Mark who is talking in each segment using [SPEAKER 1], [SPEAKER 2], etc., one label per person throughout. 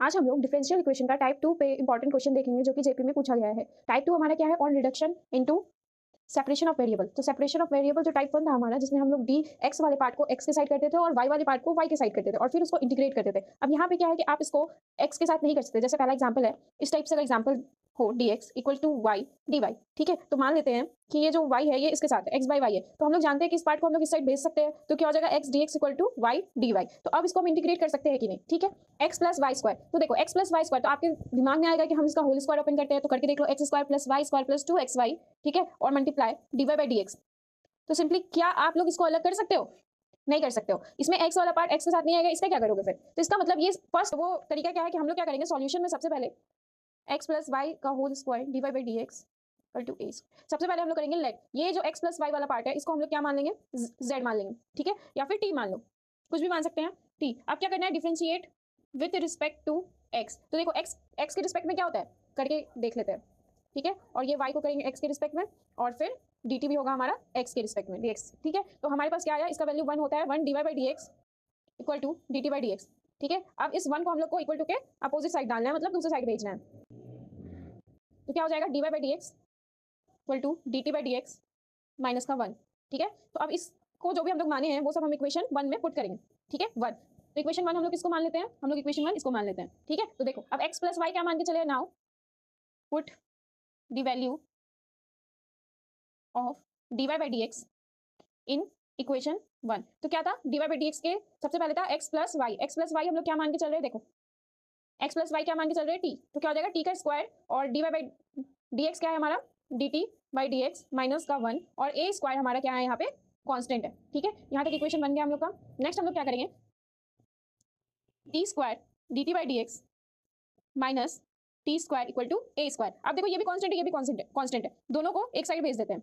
[SPEAKER 1] आज हम लोग डिफरेंशियल इक्वेशन का टाइप 2 पे इंपॉर्टेंट क्वेश्चन देखेंगे जो कि जेपी में पूछा गया है। टाइप 2 हमारा क्या है? On reduction into separation of variable. तो सेपरेशन ऑफ वेरिएबल जो टाइप 1 था हमारा, जिसमें हम लोग डी एक्स वाले पार्ट को एक्स के साइड करते थे और वाई वाले पार्ट को वाई के साइड करते थे और फिर उसको इंटीग्रेट करते थे। अब यहाँ पे क्या है कि आप इसको एक्स के साथ नहीं कर सकते। जैसे पहला एग्जांपल है, इस टाइप से का एग्जांपल हो d x equal to y d y. ठीक है, तो मान लेते हैं कि ये जो y है ये इसके साथ एक्स बाई वाई है, तो हम लोग जानते हैं कि इस पार्ट को हम लोग इस साइड भेज सकते हैं, तो क्या हो जाएगा x D x equal to y d y. तो अब इसको हम इंटीग्रेट कर सकते हैं कि नहीं? ठीक है, एक्स प्लस वाई स्क्वायर। तो देखो एक्स प्लस वाई स्क्वायर, तो आपके दिमाग में आएगा कि हम इसका होल स्क्वायर ओपन करते हैं, तो करके देख लो, x square plus y square plus 2xy। ठीक है, और multiply d y by d x. तो सिंपली क्या आप लोग इसको अलग कर सकते हो? नहीं कर सकते हो। इसमें x वाला पार्ट x के साथ नहीं आएगा, इसका क्या करोगे फिर? तो इसका मतलब ये फर्स्ट वो तरीका क्या है कि हम लोग क्या करेंगे, सॉल्यूशन में सबसे पहले x प्लस वाई का whole square d y by d x equal to a. सबसे पहले हम लोग करेंगे लेट, ये जो x प्लस वाई वाला पार्ट है इसको हम लोग क्या मान लेंगे? z मान लेंगे। ठीक है, या फिर t मान लो, कुछ भी मान सकते हैं t। अब क्या करना है? Differentiate with respect to x। तो देखो x के रिस्पेक्ट में क्या होता है करके देख लेते हैं। ठीक है, और ये y को करेंगे x के रिस्पेक्ट में, और फिर dt भी होगा हमारा x के रिस्पेक्ट में dx। ठीक है, तो हमारे पास क्या आया? इसका वैल्यू 1 होता है, 1 d y by d x equal to dt by d x. ठीक है, अब इस 1 को हम लोग को इक्वल टू के अपोजिट साइड डालना है, मतलब दूसरे साइड भेजना है। तो क्या हो जाएगा? D y by d x equal to d t by d x minus का 1। ठीक है, तो अब इसको जो भी हम लोग माने हैं वो सब हम इक्वेशन 1 में पुट करेंगे। ठीक है, 1। तो इक्वेशन 1 हम लोग किसको मान लेते हैं? हम लोग इक्वेशन 1 इसको मान लेते हैं। ठीक है, तो देखो अब x प्लस वाई क्या मान के चले? Now put the value of d y by d x in equation 1। तो क्या था? D y by d x के सबसे पहले था x plus y. X plus y हम लोग क्या मान के चल रहे हैं? देखो x प्लस वाई क्या मान के चल रहे हैं? t। तो क्या हो जाएगा? t का स्क्वायर, और d y by d x क्या है हमारा? D t by d x minus का 1, और a स्क्वायर हमारा क्या है यहाँ पे? कांस्टेंट है। ठीक है, यहाँ तक इक्वेशन बन गया हम लोग का। नेक्स्ट हम लोग क्या करेंगे? T square d t by d x minus t square equal to a square. अब देखो ये भी कांस्टेंट है, ये भी कांस्टेंट है, दोनों को एक साइड भेज देते हैं।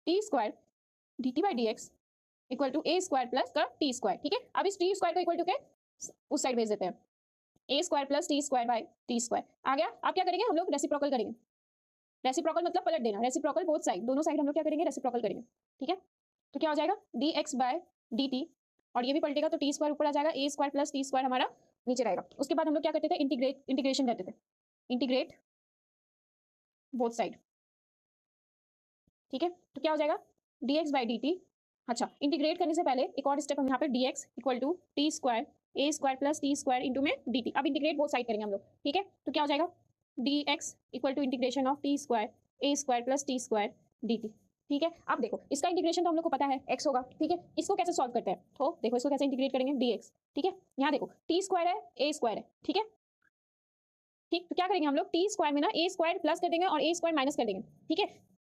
[SPEAKER 1] T square d t by d x equal to a square plus का टी स्क्वायर। ठीक है, अब इस टी स्क्वायर को इक्वल टू के उस साइड भेज देते हैं, a square plus t square by t square आ गया। अब क्या करेंगे? हम लोग रेसिप्रोकल करेंगे। रेसिप्रोकल मतलब पलट देना, रेसिप्रोकल बोथ साइड, दोनों साइड हम लोग क्या करेंगे? रेसिप्रोकल करेंगे। ठीक है, तो क्या हो जाएगा? D x by d t, और ये भी पलटेगा तो टी स्क्वायर ऊपर आ जाएगा, a square plus t square हमारा नीचे रहेगा। उसके बाद हम लोग क्या करते थे? इंटीग्रेशन करते थे, इंटीग्रेट बोथ साइड। ठीक है, तो क्या हो जाएगा? D x by d t. अच्छा, इंटीग्रेट करने से पहले एक और स्टेप हम यहाँ पे d x equal to t square a square plus t square into में डी टी। अब इंटीग्रेट बोथ साइड करेंगे हम लोग। ठीक है, तो क्या हो जाएगा? D x equal to integration of t square a square plus t square d t. ठीक है, अब देखो इसका इंटीग्रेशन तो हम लोग को पता है x होगा। ठीक है, इसको कैसे सॉल्व करते हैं? तो देखो इसको कैसे इंटीग्रेट करेंगे? dx। ठीक है, यहाँ देखो टी स्क्वायर है, ए स्क्वायर है। ठीक है, ठीक, तो क्या करेंगे हम लोग? टी स्क्वायर में ना ए स्क्वायर प्लस कर देंगे और ए स्क्वायर माइनस कर देंगे। ठीक है,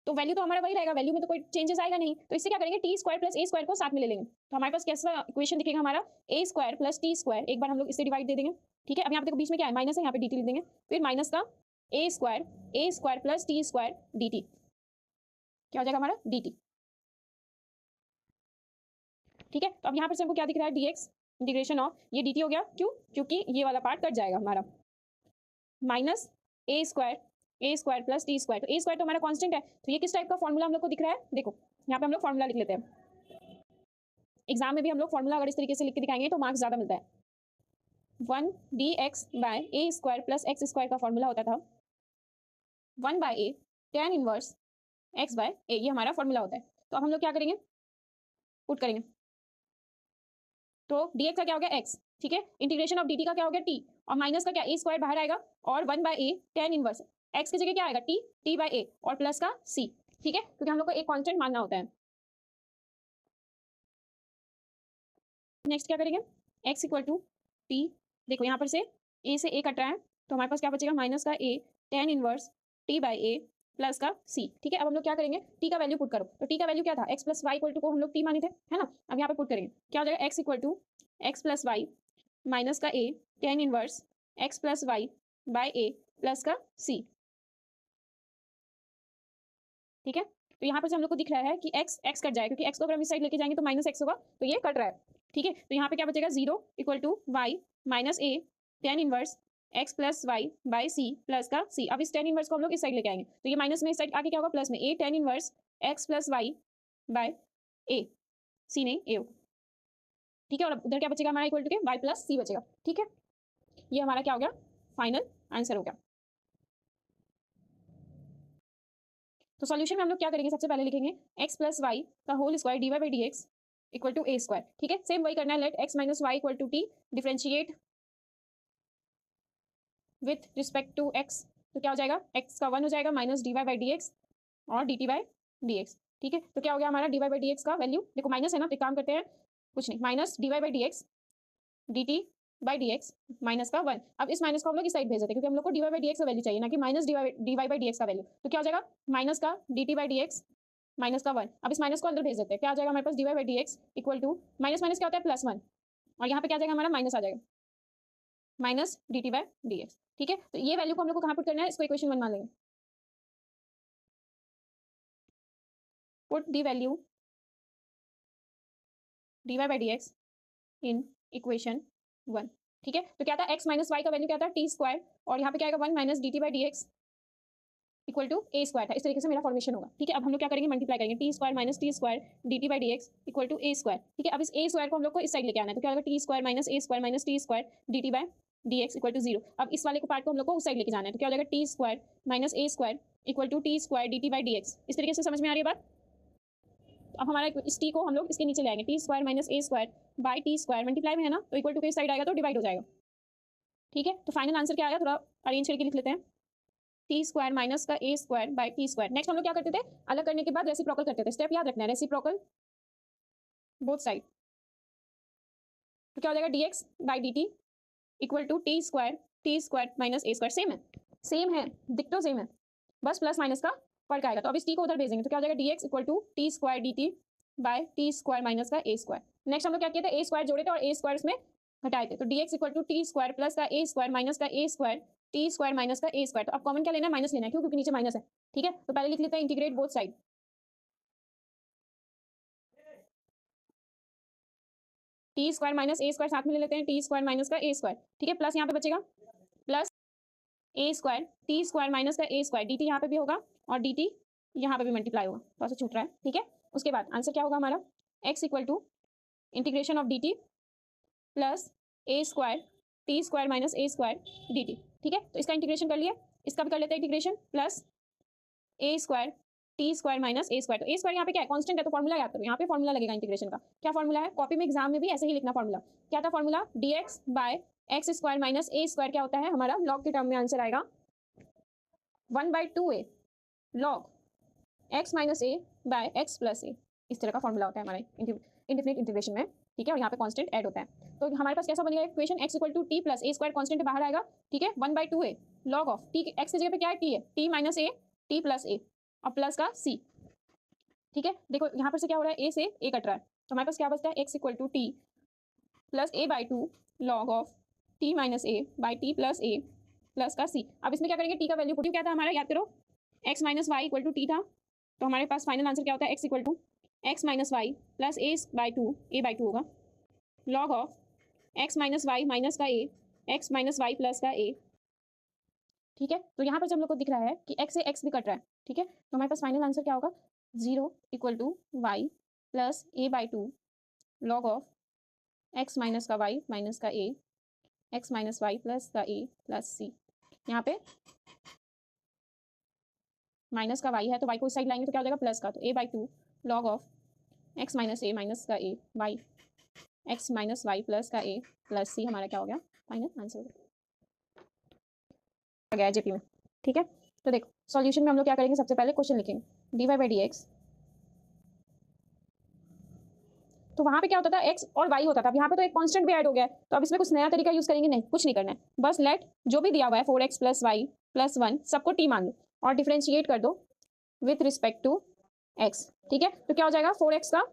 [SPEAKER 1] तो वैल्यू तो हमारा वही रहेगा, वैल्यू में तो कोई चेंजेस आएगा नहीं। तो इससे क्या करेंगे? T square plus a square को साथ में ले लेंगे, तो हमारे पास कैसा इक्वेशन दिखेगा हमारा? ए स्क्वायर प्लस टी स्क्वायर। एक बार हम लोग इससे डिवाइड दे देंगे। ठीक है, अब यहाँ पे देखो बीच में क्या है? माइनस है, यहाँ पे डी टी लिख देंगे, फिर माइनस का a square plus t square d t. क्या हो जाएगा हमारा? D t. ठीक है, तो अब यहाँ पर से हमको क्या दिख रहा है? डी एक्स इंटीग्रेशन ऑफ ये डी टी हो गया। क्यों? क्योंकि ये वाला पार्ट कट जाएगा हमारा, minus a square plus t square. तो ए स्क्वायर तो हमारा कांस्टेंट है, तो ये किस टाइप का फॉर्मूला हम लोग को दिख रहा है? देखो यहाँ पे हम लोग फॉर्मूला लिख लेते हैं। एग्जाम में भी हम लोग फॉर्मूला अगर इस तरीके से लिख के दिखाएंगे तो मार्क्स ज्यादा मिलता है। 1 D x by A square plus x square का फॉर्मूला होता था 1 by a tan inverse x by ए, ये हमारा फॉर्मूला होता है। तो अब हम लोग क्या करेंगे? पुट करेंगे, तो dx का क्या हो गया? x। ठीक है, इंटीग्रेशन ऑफ dt का क्या हो गया? t, और माइनस का क्या? ए स्क्वायर बाहर आएगा, और 1 by a tan inverse x की जगह क्या आएगा? t बाय ए, और प्लस का c। ठीक है, क्योंकि हम लोग को एक कांस्टेंट मानना होता है। नेक्स्ट क्या करेंगे? x equal to t। देखो यहाँ पर से a से a कट रहा है, तो हमारे पास क्या बचेगा? माइनस का a tan inverse t by A plus का c। ठीक है, अब हम लोग क्या करेंगे? t का वैल्यू पुट करो, तो t का वैल्यू क्या था? x plus y equal to को हम लोग t माने थे, है ना? अब यहाँ पे पुट करेंगे, क्या हो जाएगा? x equal to x plus y minus का a tan inverse x plus y by a plus का c। ठीक है, तो यहाँ पर से हम लोग को दिख रहा है कि x कट जाएगा, क्योंकि x को अगर हम इस साइड लेके जाएंगे तो माइनस x होगा, तो ये कट रहा है। ठीक है, तो यहाँ पे क्या बचेगा? 0 equal to y minus a tan inverse x plus y by c plus का c। अब इस tan इनवर्स को हम लोग इस साइड लेके आएंगे, तो ये माइनस में इस साइड आगे क्या होगा? प्लस में a tan inverse x plus y by a, c नहीं a होगा। ठीक है, और उधर क्या बचेगा हमारा? इक्वल टू के y प्लस c बचेगा। ठीक है, ये हमारा क्या हो गया? फाइनल आंसर हो गया। तो सॉल्यूशन में हम लोग क्या करेंगे, सबसे पहले लिखेंगे x प्लस वाई का whole square dy by d x equal to a square. ठीक है, सेम वही करना है, let x minus y equal to t, differentiate with respect to x। तो क्या हो जाएगा, x का 1 हो जाएगा minus d y by d x और dt बाई डी एक्स। ठीक है, तो क्या हो गया हमारा dy बाई डी एक्स का वैल्यू, देखो माइनस है ना, तो एक काम करते हैं, कुछ नहीं, minus dy by d x dt by d x minus का 1। अब इस माइनस को हम लोग इस साइड भेज देते हैं, क्योंकि हम लोग को dy बाई डी एक्स का वैल्यू चाहिए, ना कि minus dy by d x का वैल्यू। तो क्या हो जाएगा, माइनस का dt by d x minus का 1। अब इस माइनस को अंदर भेज देते हैं, क्या आ जाएगा हमारे पास, dy by d x equal to minus minus क्या होता है, प्लस 1, और यहाँ पे क्या आ जाएगा हमारा, माइनस आ जाएगा, minus dt by d x. ठीक है, तो ये वैल्यू को हम लोग को कहाँ पुट करना है, इसको इक्वेशन 1 मान लेंगे। Put the value dy by d x in equation 1। ठीक है, तो क्या था, x माइनस वाई का वैल्यू क्या था, टी स्क्वायर, और यहाँ पे क्या आएगा 1 minus d t by d x equal to a square था। इस तरीके से मेरा फॉर्मेशन होगा। ठीक है, अब हम लोग क्या करेंगे, मल्टीप्लाई करेंगे, t square minus t square d t by d x equal to a square. ठीक है, अब इस ए स्क्वायर को हम लोग को इस साइड लेके आना है, तो क्या होगा, t square minus a square minus t square d t by d x equal to 0। अब इस वाले को पार्ट को हम लोग को उस साइड लेके जाना है, तो क्या हो जाएगा, t square minus a square equal to t square d t by d x. इस तरीके से समझ में आ रही है बात। अब हमारा इस टी को हम लोग इसके नीचे ले आएंगे, T square minus a square by t square, multiply में है ना, तो इक्वल टू के साइड आएगा तो डिवाइड हो जाएगा। ठीक है, तो फाइनल आंसर क्या आएगा, थोड़ा अरेंज करके लिख लेते हैं, टी स्क्वायर माइनस का a square by t square. Next हम लोग क्या करते थे, अलग करने के बाद रेसिप्रोकल करते थे, स्टेप याद रखना है, रेसिप्रोकल बोथ साइड। तो क्या हो जाएगा, dx by dt equal to t square minus a square. Same है, डिक्टो सेम है, बस प्लस माइनस का फर्क आएगा। तो अब इस टी को उधर भेजेंगे, तो क्या हो जाएगा, dx equal to t square dt by t square minus का ए स्क्वायर। नेक्स्ट हम लोग क्या किए थे, ए स्क्वायर जोड़े थे और ए स्क्वायर इसमें हटाए थे, तो dx equal to t square plus का ए स्क्वायर माइनस का a square t square minus का ए स्क्वायर। तो अब कॉमन क्या लेना है, माइनस लेना है, क्यों, क्योंकि नीचे माइनस है। ठीक है, तो पहले लिख लेते हैं integrate both side, t square minus a square साथ में ले लेते हैं, टी स्क्वायर माइनस का ए स्क्वायर। ठीक है, प्लस यहाँ पे बचेगा plus a square t square minus का ए स्क्वायर, डी टी यहाँ पे भी होगा और डी टी यहाँ पे भी मल्टीप्लाई होगा, थोड़ा सा छूट रहा है। ठीक है, उसके बाद आंसर क्या होगा हमारा, x equal to integration of d t plus a square t square minus a square d t. ठीक है, तो इसका इंटीग्रेशन कर लिया, इसका भी कर लेते हैं integration, plus a square t square minus a square. तो ए स्क्वायर यहाँ पे क्या है, कांस्टेंट है, तो फॉर्मूला याद करो, यहाँ पे फॉर्मूला लगेगा इंटीग्रेशन का। क्या फॉर्मूला है, कॉपी में एग्जाम में भी ऐसे ही लिखना फॉर्मूला। क्या था formula, d x by x square minus a square क्या होता है हमारा, लॉग के टर्म में आंसर आएगा 1/2a लॉग x माइनस ए बाय एक्स प्लस ए। इस तरह का फॉर्मूला होता है हमारे इंडेफिनिट इंटीग्रेशन में। ठीक है, और यहाँ पे कांस्टेंट ऐड होता है, तो हमारे पास कैसा बनेगा equation, x equal to t plus a square, constant बाहर आएगा। ठीक है, 1/2a log of T, x की जगह पे क्या है, टी है, t minus a t plus a और प्लस का c। ठीक है, देखो यहाँ पर से क्या हो रहा है, a से a कट रहा है, तो हमारे पास क्या बचता है, x equal to t plus a/2 log of t minus a by t plus a plus का c। अब इसमें क्या करेंगे, टी का वैल्यू पुट, क्या था हमारा, याद करो, x minus y equal to t था, तो हमारे पास फाइनल आंसर क्या होता है, x equal to x minus y plus a/2 होगा log of x minus y minus का a x minus y plus का a। ठीक है, तो यहाँ पर जब हम लोग को दिख रहा है कि x से x भी कट रहा है, ठीक है, तो हमारे पास फाइनल आंसर क्या होगा, 0 equal to y plus a/2 log of x minus का y माइनस का a x minus y plus का a प्लस c। यहाँ पे माइनस का y है, तो y को इस साइड लाएंगे तो क्या हो जाएगा, प्लस का, तो a/2 log of x minus a minus का a y x minus y plus का a प्लस c हमारा क्या हो गया, फाइनल आंसर हो गया जेपी में। ठीक है, तो देखो सॉल्यूशन में हम लोग क्या करेंगे, सबसे पहले क्वेश्चन लिखेंगे, dy बाई डी एक्स, तो वहां पे क्या होता था, x और y होता था, अब यहाँ पे तो एक कांस्टेंट भी ऐड हो गया है, तो अब इसमें कुछ नया तरीका यूज करेंगे, नहीं कुछ नहीं करना है, बस लेट जो भी दिया हुआ है 4x प्लस वाई प्लस 1 सबको t मान लो और डिफरेंशिएट कर दो विथ रिस्पेक्ट टू x। ठीक है, तो क्या हो जाएगा, 4x का,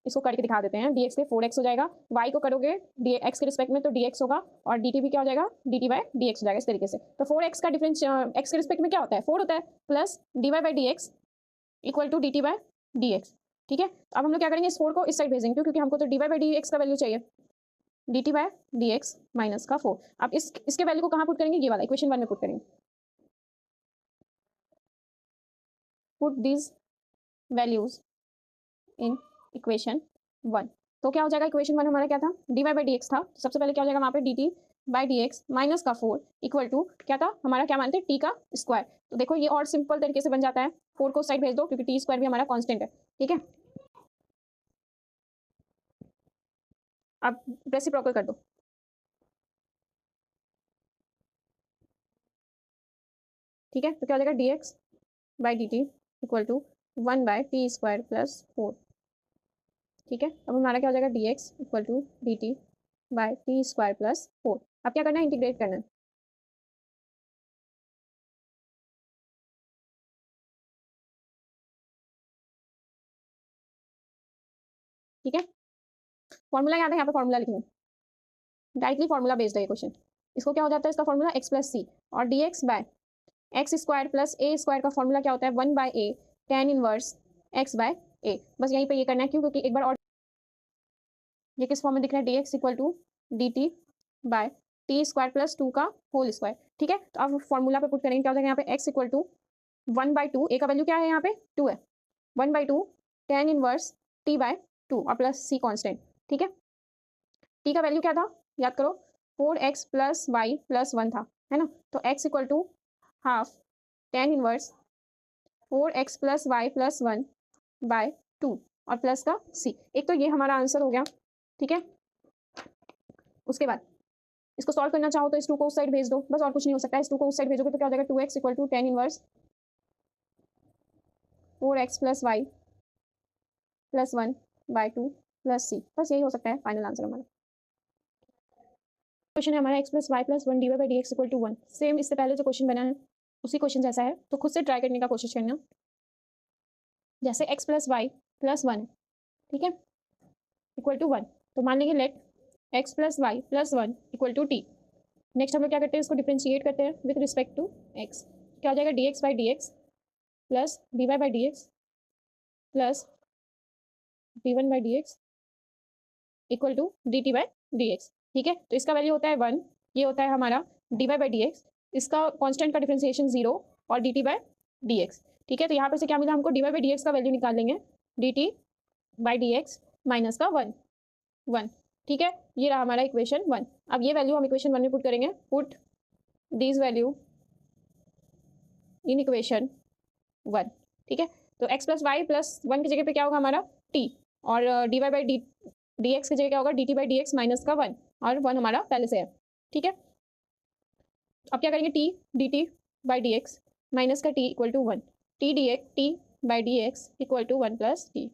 [SPEAKER 1] इसको करके दिखा देते हैं, dx के 4x हो जाएगा, y को करोगे x के रिस्पेक्ट में तो dx होगा और dt भी क्या हो जाएगा, dt बाई dx हो जाएगा इस तरीके से। तो 4x का डिफरेंस x के रिस्पेक्ट में क्या होता है, 4 होता है, plus dy by dx equal to dt by dx। ठीक है, अब हम लोग क्या करेंगे, इस 4 को इस साइड भेजेंगे, क्योंकि हमको तो dy बाई dx का वैल्यू चाहिए, dt बाई dx माइनस का 4। अब इसके वैल्यू को कहाँ पुट करेंगे, ये वाला इक्वेशन 1 में पुट करेंगे, put these values in equation 1। तो क्या हो जाएगा, इक्वेशन 1 हमारा क्या था, dy बाई dx था, तो सबसे पहले क्या हो जाएगा वहाँ पे dt by d x minus का 4 इक्वल टू क्या था हमारा, क्या मानते हैं, टी का स्क्वायर। तो देखो ये और सिंपल तरीके से बन जाता है, 4 को साइड भेज दो क्योंकि टी स्क्वायर भी हमारा कांस्टेंट है, ठीक है। अब रेसिप्रोकल कर दो, ठीक है। तो क्या हो जाएगा, d x by d t equal to 1 by t square plus 4, ठीक है। अब हमारा क्या हो जाएगा, d x equal to d t by t square plus 4। अब क्या करना है, इंटीग्रेट करना है, ठीक है। फॉर्मूला याद है, यहाँ पे फॉर्मूला लिखेंगे, डायरेक्टली फॉर्मूला बेस्ड है ये क्वेश्चन। इसको क्या हो जाता है, इसका फॉर्मूला एक्स प्लस सी और d x by x square plus a square का फॉर्मूला क्या होता है, 1 by a tan inverse x by a. बस यहीं पे ये करना है, क्यों, क्योंकि एक बार और ये किस फॉर्म में दिख रहा है, d x equal to d t by t square plus 2 का होल स्क्वायर, ठीक है। तो अब फॉर्मूला पे पुट करेंगे, क्या हो जाएगा यहाँ पे, x equal to 1 by 2, a का वैल्यू क्या है यहाँ पे 2 है, 1 by 2 tan inverse t by 2 और प्लस सी कॉन्स्टेंट, ठीक है। टी का वैल्यू क्या था, याद करो, 4x प्लस वाई प्लस 1 था, है ना। तो x इक्वल टू half tan inverse 4x plus y plus 1 by 2 और प्लस का c। एक तो ये हमारा आंसर हो गया, ठीक है। उसके बाद इसको सॉल्व करना चाहो तो इस 2 को उस साइड भेज दो, बस और कुछ नहीं हो सकता है। इस 2 को उस साइड भेजोगे तो क्या हो जाएगा, 2x equal to tan inverse 4x plus y plus 1 by 2 plus c। बस यही हो सकता है फाइनल आंसर हमारा। क्वेश्चन है हमारा x plus y plus 1 d y by d x equal to 1। Same इससे पहले जो क्वेश्चन बना है उसी क्वेश्चन जैसा है, तो खुद से ट्राई करने का कोशिश करना। जैसे x प्लस वाई प्लस 1, ठीक है, इक्वल टू 1, तो मान लेंगे let x plus y plus 1 equal to t. Next हम लोग क्या करते हैं, इसको डिफ्रेंशिएट करते हैं विद रिस्पेक्ट टू x। क्या हो जाएगा, d x by d x plus d y by d x plus d one by d x equal to d t by d x, ठीक है। तो इसका वैल्यू होता है 1, ये होता है हमारा d y by d x, इसका कॉन्स्टेंट का डिफ्रेंसिएशन 0 और d t by d x, ठीक है। तो यहाँ पे से क्या मिला हमको, d y by d x का वैल्यू निकाल लेंगे, d t by d x minus का 1, ठीक है। ये रहा हमारा इक्वेशन 1। अब ये वैल्यू हम इक्वेशन 1 में पुट करेंगे, put this value in equation 1, ठीक है। तो x प्लस वाई प्लस 1 की जगह पे क्या होगा हमारा t, और d y by d x की जगह क्या होगा, d t by d x minus का 1, और 1 हमारा पहले से है, ठीक है। अब क्या करेंगे, t d t by d x minus का t equal to 1, t d x t by d x equal to 1 plus t.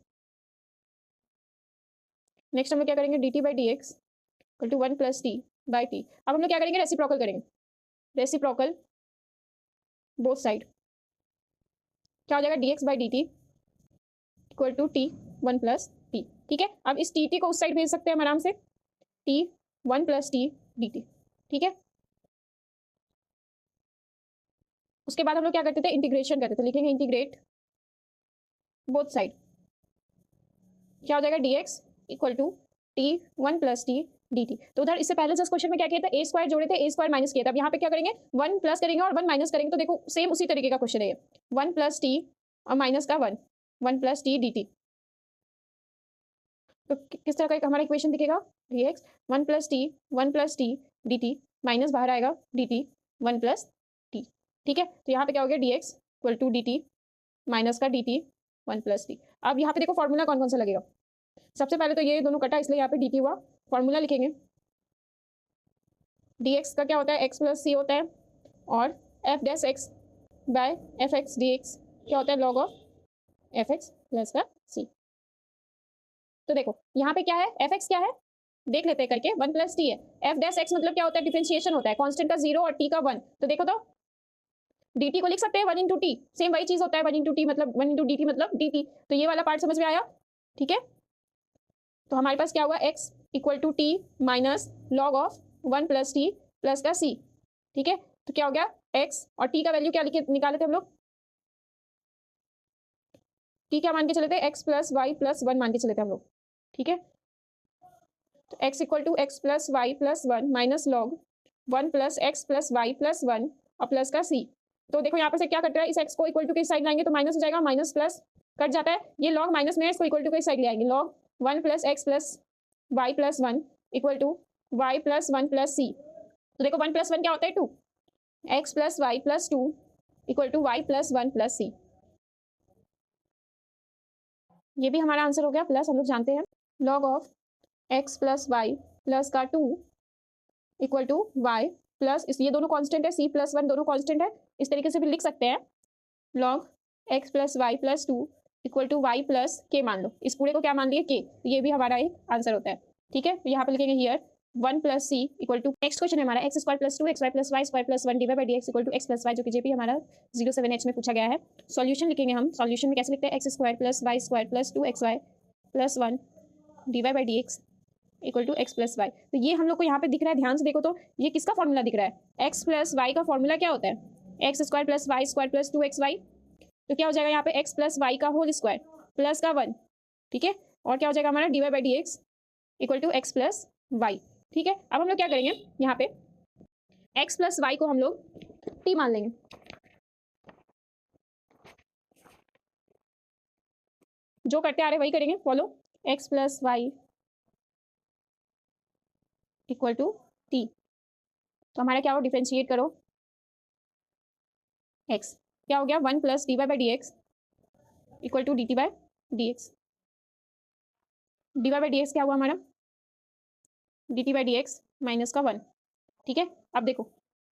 [SPEAKER 1] Next हम लोग क्या करेंगे, d t by d x equal to 1 plus t by t. अब हम लोग क्या करेंगे, रेसिप्रोकल करेंगे, रेसिप्रोकल बोथ साइड। क्या हो जाएगा, d x by d t equal to t 1 plus t, ठीक है। अब इस टी टी को उस साइड भेज सकते हैं हम आराम से, T 1 plus t d t, ठीक है। उसके बाद हम लोग क्या करते थे, इंटीग्रेशन करते थे, लिखेंगे इंटीग्रेट बोथ साइड। क्या हो जाएगा, d x equal to t 1 plus t d t. तो उधर इससे पहले जिस क्वेश्चन में क्या किया था, ए स्क्वायर जोड़े थे, ए स्क्वायर माइनस किया था। अब यहाँ पे क्या करेंगे, 1 प्लस करेंगे और 1 माइनस करेंगे। तो देखो सेम उसी तरीके का क्वेश्चन है ये, 1 प्लस टी और माइनस का 1 प्लस टी डी टी। तो किस तरह का एक हमारा इक्वेशन दिखेगा, D x 1 plus t d t minus बाहर आएगा डी टी 1 प्लस टी, ठीक है। तो यहाँ पे क्या हो गया, d x equal to d t minus का डी टी 1 प्लस टी। अब यहाँ पे देखो फॉर्मूला कौन कौन सा लगेगा। सबसे पहले तो ये दोनों कटा, इसलिए यहाँ पे डी टी हुआ। फॉर्मूला लिखेंगे, डी एक्स का क्या होता है, एक्स प्लस सी होता है, और F dash x by F x D x क्या होता है, log of F x plus का सी। तो देखो यहाँ पे क्या है, एफ एक्स क्या है, देख लेते हैं करके, 1 प्लस टी है। एफ डैश एक्स मतलब क्या होता है, डिफरेंशिएशन होता है, कांस्टेंट का 0 और टी का 1। तो देखो तो डी टी को लिख सकते हैं 1 इंटू टी, सेम वही चीज होता है, 1 इंटू टी मतलब 1 इंटू डी टी मतलब डी टी। तो ये वाला पार्ट समझ में आया, ठीक है। तो हमारे पास क्या हुआ, x equal to t minus log of 1 plus t plus का c, ठीक है। तो क्या हो गया, x और t का वैल्यू क्या निकाले थे हम लोग, t क्या मान के चले थे, x प्लस वाई प्लस 1 मान के चले थे हम लोग, ठीक है। तो x equal to x plus y plus 1 minus log 1 plus x plus y plus 1 और प्लस का c। तो देखो यहाँ पर से क्या कट रहा है, इस x को इक्वल टू के साइड लाएंगे तो माइनस हो जाएगा, माइनस प्लस कट जाता है, ये लॉग माइनस में है, इसको इक्वल टू के साइड ले आएंगे, log 1 plus x plus y plus 1 equal to y plus 1 plus c. तो देखो 1 + 1 क्या होता है 2, x + y + 2 = y + 1 + c। ये भी हमारा आंसर हो गया। प्लस हम लोग जानते हैं log of x + y plus का 2 = y प्लस ये दोनों कांस्टेंट है, c + 1 दोनों कांस्टेंट है, इस तरीके से भी लिख सकते हैं log x + y + 2 = y + k मान लो। इस पूरे को क्या मान लिए k, तो ये भी हमारा एक आंसर होता है। ठीक है, तो यहाँ पे लिखेंगे हियर 1 + c = नेक्स्ट क्वेश्चन है हमारा x² + 2 xy + y² + 1 dy/dx = x + y, जो कि जेपी हमारा 07H में पूछा गया है। सॉल्यूशन लिखेंगे हम। सॉल्यूशन में कैसे लिखते हैं, x² + y² + 2xy + 1 dy/dx = x + y। तो ये हम लोग को यहाँ पे दिख रहा है, ध्यान से देखो तो ये किसका फॉर्मूला दिख रहा है, x + y का फॉर्मूला क्या होता है, x² + y² + 2xy। तो क्या हो जाएगा यहाँ पे x + y का होल स्क्वायर प्लस का 1। ठीक है, और क्या हो जाएगा हमारा dy/dx = x + y। ठीक है, अब हम लोग क्या करेंगे, यहाँ पे x + y को हम लोग t मान लेंगे। जो करते आ रहे वही करेंगे, फॉलो। x + y = t। तो हमारा क्या हो, डिफरेंशिएट करो x, क्या हो गया 1 + dy/dx = dt/dx। dy/dx क्या हुआ हमारा, dt/dx माइनस का 1। ठीक है, अब देखो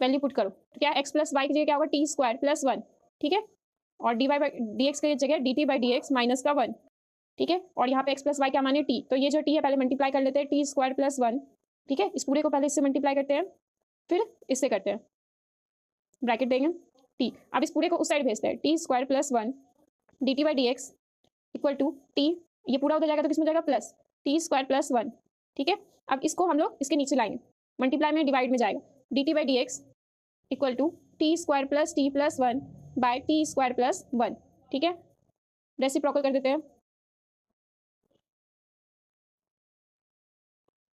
[SPEAKER 1] वैल्यू पुट करो, तो क्या x + y की जगह क्या होगा t² + 1। ठीक है, और dy/dx की जगह dt/dx माइनस का 1। ठीक है, और यहाँ पे x + y क्या माने t, तो ये जो t है पहले मल्टीप्लाई कर लेते हैं t² + 1। ठीक है, इस पूरे को पहले इससे मल्टीप्लाई करते हैं, फिर इससे करते हैं, ब्रैकेट देंगे t। अब इस पूरे को उस साइड भेजते हैं, t² + 1 dt/dx = t, ये पूरा उधर जाएगा तो किसमें जाएगा प्लस t² + 1। ठीक है, अब इसको हम लोग इसके नीचे लाएंगे, मल्टीप्लाई में डिवाइड में जाएगा, dt/dx = t² + t + 1 bye t² + 1। ठीक है, रेसिप्रोकल कर देते हैं,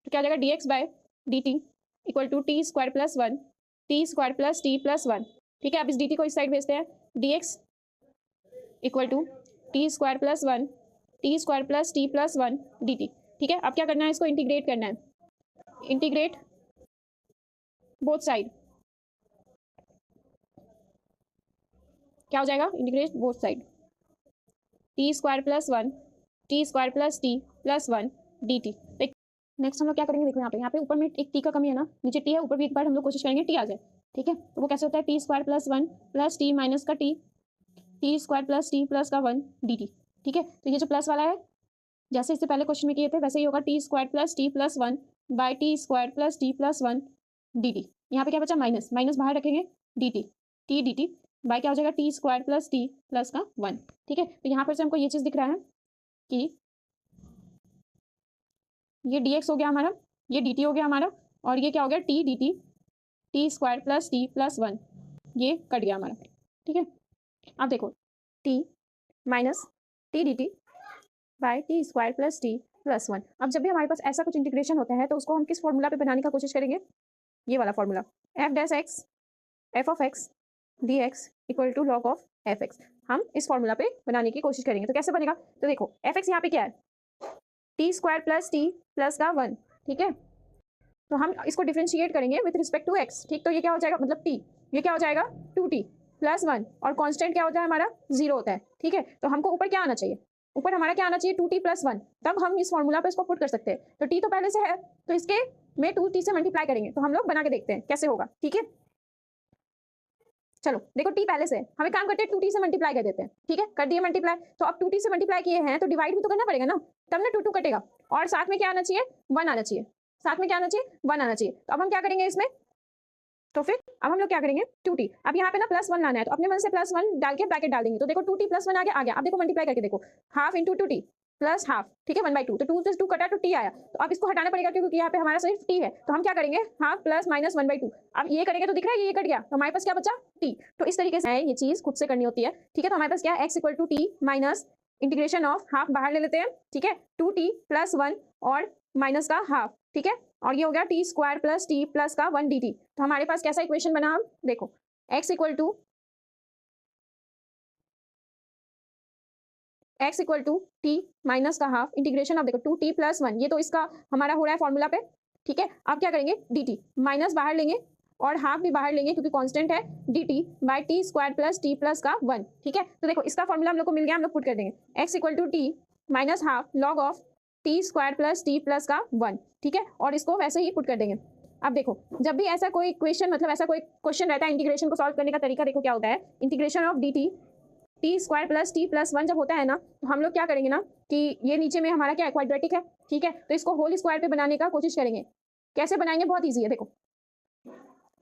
[SPEAKER 1] तो क्या हो जाएगा dx/dt = t² + 1 t² + t + 1। ठीक है, अब इस dt को इस साइड भेजते हैं, dx = t² + 1 t² + t + 1 dt। ठीक है, अब क्या करना है, इसको इंटीग्रेट करना है, इंटीग्रेट बोथ साइड। क्या हो जाएगा, integrate both side, t² + 1 t² + t + 1 dt। Next हम लोग क्या करेंगे, देखो यहाँ पे ऊपर में एक t का कमी है ना, नीचे t है, ऊपर भी एक बार हम लोग कोशिश करेंगे t आ जाए। ठीक है, तो वो कैसे होता है, t² + 1 + t माइनस का t t² + t + का 1 dt। ठीक है, तो ये जो प्लस वाला है जैसे इससे पहले क्वेश्चन में किए थे वैसे ही होगा, t² + t + 1 bye t² + t + 1 dt। यहाँ पे क्या बचा, माइनस, माइनस बाहर रखेंगे dt t dt बाय क्या हो जाएगा t² + t + का 1। ठीक है, तो यहाँ पर से हमको ये चीज दिख रहा है कि ये dx हो गया हमारा, ये dt हो गया हमारा, और ये क्या हो गया t dt t² + t + 1, ये कट गया हमारा। ठीक है, अब देखो t minus t dt by t² + t + 1। अब जब भी हमारे पास ऐसा कुछ इंटीग्रेशन होता है तो उसको हम किस फॉर्मूला पे बनाने का कोशिश करेंगे, ये वाला formula, f(x) dx = log of fx। हम इस फॉर्मूला पे बनाने की कोशिश करेंगे, तो कैसे बनेगा, तो देखो fx यहाँ पे क्या है, t² + t + का 1। ठीक है, तो हम इसको डिफरेंशिएट करेंगे विथ रिस्पेक्ट टू x। ठीक, तो ये क्या हो जाएगा, मतलब t, ये क्या हो जाएगा 2t + 1, और कांस्टेंट क्या होता है हमारा 0 होता है। ठीक है, तो हमको ऊपर क्या आना चाहिए, ऊपर हमारा क्या आना चाहिए 2t + 1, तब हम इस फॉर्मूला पे इसको पुट कर सकते हैं। तो t तो पहले से है, तो इसके में 2t से मल्टीप्लाई करेंगे, तो हम लोग बना के देखते हैं कैसे होगा। ठीक है, चलो देखो t पहले से है, हम एक काम करते हैं 2t से मल्टीप्लाई कर देते हैं। ठीक है, कर दिए मल्टीप्लाई, तो अब 2t से मल्टीप्लाई किए हैं तो डिवाइड भी तो करना पड़ेगा ना, तब ना 2 कटेगा, और साथ में क्या आना चाहिए 1 आना चाहिए, साथ में क्या आना चाहिए 1 आना चाहिए। तो अब हम क्या करेंगे इसमें, तो फिर अब हम लोग क्या करेंगे 2t, अब यहाँ पे ना +1 लाना है, तो अपने मन से +1 डाल के ब्रैकेट डाल देंगे, तो देखो 2t + 1 आ गया। अब देखो मल्टीप्लाई करके देखो, half into 2t plus half, ठीक है 1/2, तो 2 से 2 कटा तो t आया, तो अब इसको हटाना पड़ेगा क्योंकि यहाँ पे हमारा सिर्फ t है, तो हम क्या करेंगे हाफ प्लस माइनस 1/2। अब ये करेंगे तो दिख रहा है ये कट गया, तो हमारे पास क्या बचा t। तो इस तरीके से ये चीज खुद से करनी होती है। ठीक है, तो हमारे पास क्या है x = t minus integration of half बाहर ले लेते हैं। ठीक है, 2t + 1 और माइनस का हाफ। ठीक है, और ये हो गया t² + t + का 1 dt। तो हमारे पास कैसा इक्वेशन बना, हम देखो x = t माइनस का हाफ इंटीग्रेशन ऑफ, देखो 2t + 1, ये तो इसका हमारा हो रहा है फॉर्मूला पे। ठीक है, अब क्या करेंगे dt माइनस बाहर लेंगे, और हाफ भी बाहर लेंगे क्योंकि कांस्टेंट है D t by t square plus t plus का 1। ठीक है, तो देखो इसका फॉर्मूला हम लोग को मिल गया, हम लोग पुट कर देंगे x equal to t minus half log of t square plus t plus का 1। ठीक है, और इसको वैसे ही पुट कर देंगे। अब देखो जब भी ऐसा कोई इक्वेशन मतलब ऐसा कोई क्वेश्चन रहता है, इंटीग्रेशन को सॉल्व करने का तरीका देखो क्या होता है। Integration of d T square plus t plus 1 जब होता है ना, तो हम लोग क्या करेंगे ना कि ये नीचे में हमारा क्या है, क्वाड्रेटिक है। ठीक है, तो इसको होल स्क्वायर पे बनाने का कोशिश करेंगे। कैसे बनाएंगे, बहुत ईजी है। देखो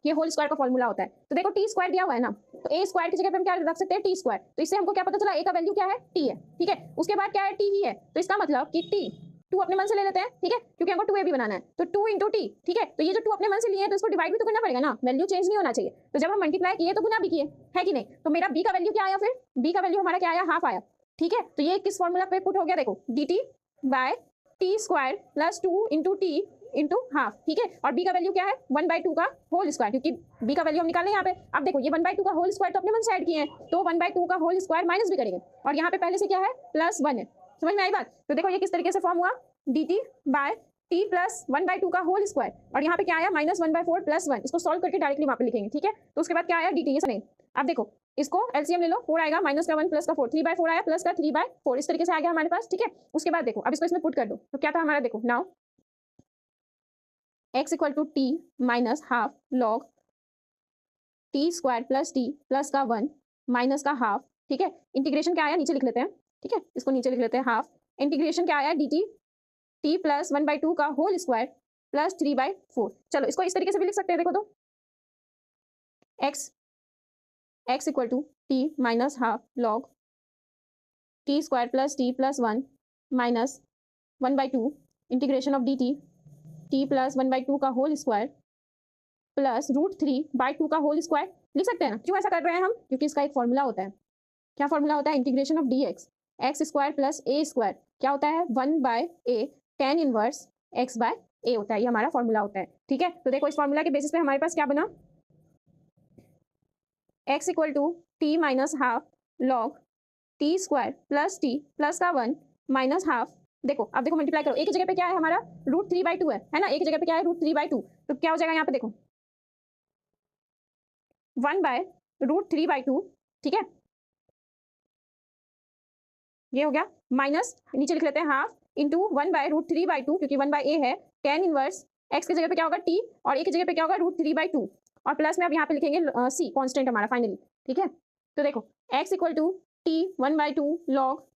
[SPEAKER 1] ये होल स्क्वायर का फॉर्मूला होता है, तो देखो टी स्क्वायर दिया हुआ है ना, तो ए स्क्वायर की जगह पे हम क्या रख सकते हैं, टी स्क्वायर। तो इससे हमको क्या पता चला, ए का वैल्यू क्या है, टी है। ठीक है, उसके बाद क्या है, टी ही है। तो इसका मतलब कि टी, टू अपने मन से ले लेते हैं। ठीक है, क्योंकि हमको 2a भी बनाना है, तो 2 इंटू टी। ठीक है, तो ये जो 2 अपने मन से लिए हैं, तो इसको डिवाइड भी तो करना पड़ेगा ना, वैल्यू चेंज नहीं होना चाहिए। तो जब हम मल्टीप्लाई किए तो गुना भी किए, है कि नहीं। तो मेरा b का वैल्यू क्या आया, फिर b का वैल्यू हमारा क्या आया, हाफ आया। ठीक है, तो ये किस फॉर्मूला पे पुट हो गया, देखो d t by t square plus 2 into t into half. ठीक है, और b का वैल्यू क्या है, 1/2 का होल स्क्वायर, क्योंकि b का वैल्यू हम निकालें यहाँ पे। अब देखो ये 1/2 का होल स्क्वायर तो अपने मन से ऐड किए हैं, तो 1/2 का होल स्क्वायर माइनस भी करेंगे, और यहाँ पे पहले से क्या है, +1 है। समझ में आई बात। तो देखो ये किस तरीके से फॉर्म हुआ, d t by t plus 1/2 का होल स्क्वायर, और यहाँ पे क्या आया, -1/4 + 1। इसको सॉल्व करके डायरेक्टली वहाँ पे लिखेंगे। ठीक है, तो उसके बाद क्या आया, डी टी, ये नहीं। अब देखो इसको एलसीएम ले लो, 4 आएगा, -1 + का 4, 3/4 आया, प्लस का 3/4, इस तरीके से आ गया हमारे पास। ठीक है, उसके बाद देखो अब इसको इसमें पुट कर दो, तो क्या था हमारा, देखो now x equal to t minus half log t square plus t plus का 1 माइनस का हाफ। ठीक है, इंटीग्रेशन क्या आया, नीचे लिख लेते हैं। ठीक है, इसको नीचे लिख लेते हैं, हाफ इंटीग्रेशन क्या आया, डी टी टी प्लस 1/2 का होल स्क्वायर प्लस 3/4। चलो इसको इस तरीके से भी लिख सकते हैं, देखो तो x equal to t minus half log t square plus t plus 1 minus 1/2 integration of d t plus 1/2 का होल स्क्वायर प्लस √3/2 का होल स्क्वायर। लिख सकते हैं ना, क्यों ऐसा कर रहे हैं हम, क्योंकि इसका एक फॉर्मूला होता है। क्या फॉर्मूला होता है, integration of D x square plus a square क्या होता है, 1/a tan इनवर्स x/a होता है। ये हमारा फॉर्मूला होता है। ठीक है, तो देखो इस फॉर्मूला के बेसिस पे हमारे पास क्या बना, x equal to t minus half log t square plus t plus का 1 माइनस हाफ। देखो अब देखो मल्टीप्लाई करो, एक की जगह पे क्या है हमारा, √3/2 है ना, एक की जगह पे क्या है, √3/2। तो क्या हो जाएगा यहाँ पे, देखो 1/√3/2। ठीक है, ये हो गया, माइनस नीचे लिख लेते हैं हाफ इंटू 1/√3/2, क्योंकि 1/a है, tan इनवर्स x की जगह पे क्या होगा, t, और a की जगह पे क्या होगा, √3/2, और प्लस में अब यहाँ पे लिखेंगे c कांस्टेंट हमारा फाइनली। ठीक है, तो देखो x equal to t 1/2 log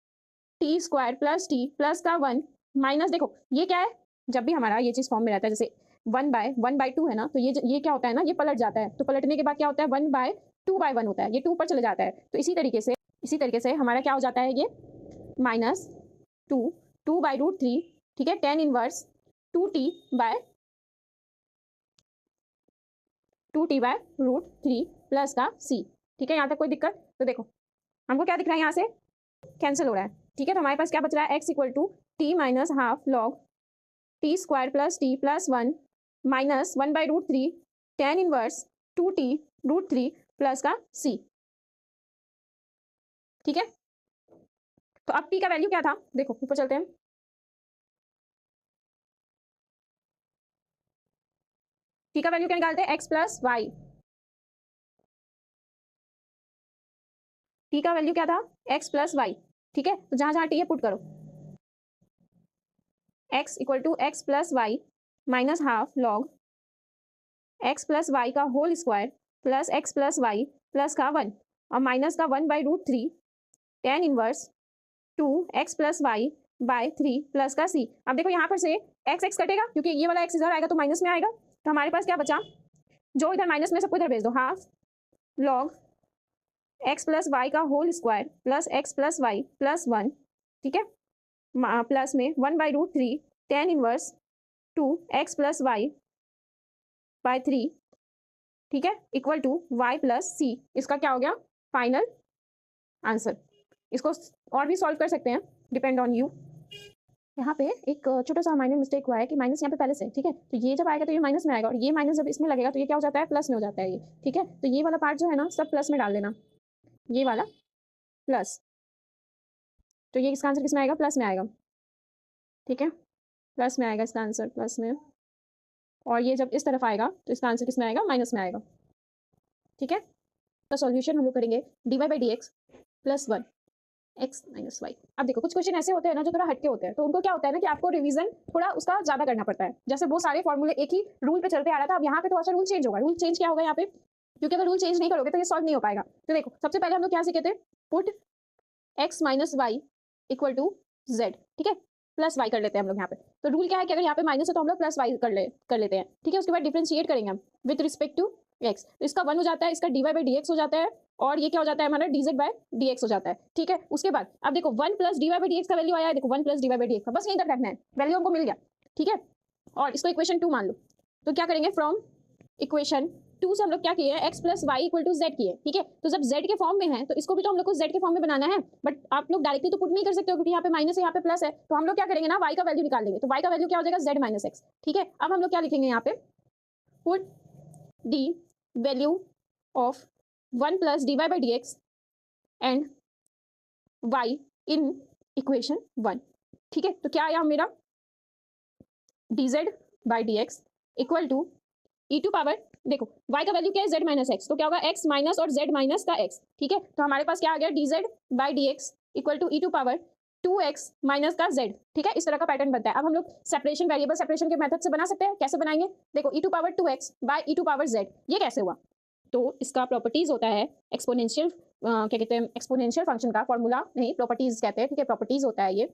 [SPEAKER 1] t square plus t plus का 1 माइनस, देखो ये क्या है, जब भी हमारा ये चीज फॉर्म में रहता है, जैसे 1/1/2 है ना, तो ये क्या होता है ना, ये पलट जाता है। तो पलटने के बाद क्या होता है, 1/2/1 होता है, ये 2 पर चले जाता है। तो इसी तरीके से हमारा क्या हो जाता है, ये -2 2/√3। ठीक है, tan इनवर्स 2t/√3 प्लस का c। ठीक है, यहाँ तक कोई दिक्कत। तो देखो हमको क्या दिख रहा है, यहाँ से कैंसिल हो रहा है। ठीक है, तो हमारे पास क्या बच रहा है, x equal to t minus half log t square plus t plus 1 minus 1/√3 tan inverse 2t√3 plus का c। ठीक है, तो अब t का वैल्यू क्या था, देखो ऊपर चलते हैं। t का वैल्यू क्या निकालते हैं, x प्लस वाई। t का वैल्यू क्या था, x प्लस वाई। ठीक है, तो जहां जहां t है पुट करो, x equal to x plus y minus half log x plus y का whole square plus x plus y plus का 1, और माइनस का 1/√3 tan inverse 2x plus y by 3 plus का c। अब देखो यहाँ पर से x कटेगा, क्योंकि ये वाला x इधर आएगा तो माइनस में आएगा। तो हमारे पास क्या बचा, जो इधर माइनस में सबको इधर भेज दो, half log x plus y का whole square plus x plus y plus 1। ठीक है, प्लस में 1/√3 tan inverse 2x plus y by 3। ठीक है, equal to y plus c। इसका क्या हो गया फाइनल आंसर। इसको और भी सॉल्व कर सकते हैं, डिपेंड ऑन यू। यहाँ पे एक छोटा सा माइनर मिस्टेक हुआ है कि माइनस यहाँ पे पहले से। ठीक है, तो ये जब आएगा तो ये माइनस में आएगा, और ये माइनस जब इसमें लगेगा तो ये क्या हो जाता है, प्लस में हो जाता है ये। ठीक है, तो ये वाला पार्ट जो है ना, सब प्लस में डाल देना, ये वाला प्लस। तो ये इसका आंसर किस में आएगा, प्लस में आएगा। ठीक है, प्लस में आएगा इसका आंसर, प्लस में। और ये जब इस तरफ आएगा तो इसका आंसर किस में आएगा, माइनस में आएगा। ठीक है, तो सॉल्यूशन हम लोग करेंगे dy by d x plus 1 x minus y. अब देखो कुछ क्वेश्चन ऐसे होते हैं ना जो थोड़ा हटके होते हैं, तो उनको क्या होता है ना कि आपको रिवीजन थोड़ा उसका ज्यादा करना पड़ता है। जैसे वो सारे फॉर्मूले एक ही रूल पे चलते आ रहा था, अब यहाँ पे थोड़ा सा रूल चेंज होगा। रूल चेंज क्या होगा यहाँ पे, क्योंकि अगर रूल चेंज नहीं करोगे तो ये सॉल्व नहीं हो पाएगा। तो देखो सबसे पहले हम लोग क्या सीखे थे, put x minus y equal to z. ठीक है, प्लस वाई कर लेते हैं हम लोग यहाँ पे। तो रूल क्या है कि अगर यहाँ पे माइनस है तो हम लोग प्लस वाई कर लेते हैं। ठीक है, उसके बाद डिफरेंशिएट करेंगे हम विद रिस्पेक्ट टू एक्स। तो इसका 1 हो जाता है, इसका dy बाई डी एक्स हो जाता है, और ये क्या हो जाता है हमारा dz बाय dx हो जाता है। ठीक है, उसके बाद अब देखो 1 प्लस dy बाई dx का वैल्यू आया है, देखो 1 प्लस dy बाई dx का, बस यहीं तक रखना है, वैल्यू हमको मिल गया। ठीक है, और इसको इक्वेशन 2 मान लो। तो क्या करेंगे, फ्रॉम इक्वेशन 2 से हम लोग क्या किए हैं, x plus y equal to z किए। ठीक है, तो जब z के फॉर्म में है तो इसको भी तो हम लोग को z के फॉर्म में बनाना है, बट आप लोग डायरेक्टली तो पुट नहीं कर सकते हो क्योंकि यहाँ पे माइनस है यहाँ पे प्लस है। तो हम लोग क्या करेंगे ना, y का वैल्यू निकाल लेंगे। तो y का वैल्यू क्या हो जाएगा, z माइनस एक्स। ठीक है, अब हम लोग क्या लिखेंगे यहाँ पे, put the value of 1 plus dy by d x and y in equation 1। ठीक है, तो क्या आया मेरा, dz by d x equal to e to power, देखो y का वैल्यू क्या है, z माइनस एक्स, तो क्या होगा x माइनस और z माइनस का x। ठीक है, तो हमारे पास क्या आ गया, dz by d x equal to e to power 2x minus का z। ठीक है, इस तरह का पैटर्न बनता है। अब हम लोग सेपरेशन, वेरिएबल सेपरेशन के मेथड से बना सकते हैं। कैसे बनाएंगे, देखो e to power 2x by e to power z, ये कैसे हुआ, तो इसका प्रॉपर्टीज होता है एक्सपोनेंशियल, क्या कहते हैं, एक्सपोनेंशियल फंक्शन का फॉर्मूला नहीं, प्रॉपर्टीज कहते हैं। ठीक है, प्रॉपर्टीज होता है ये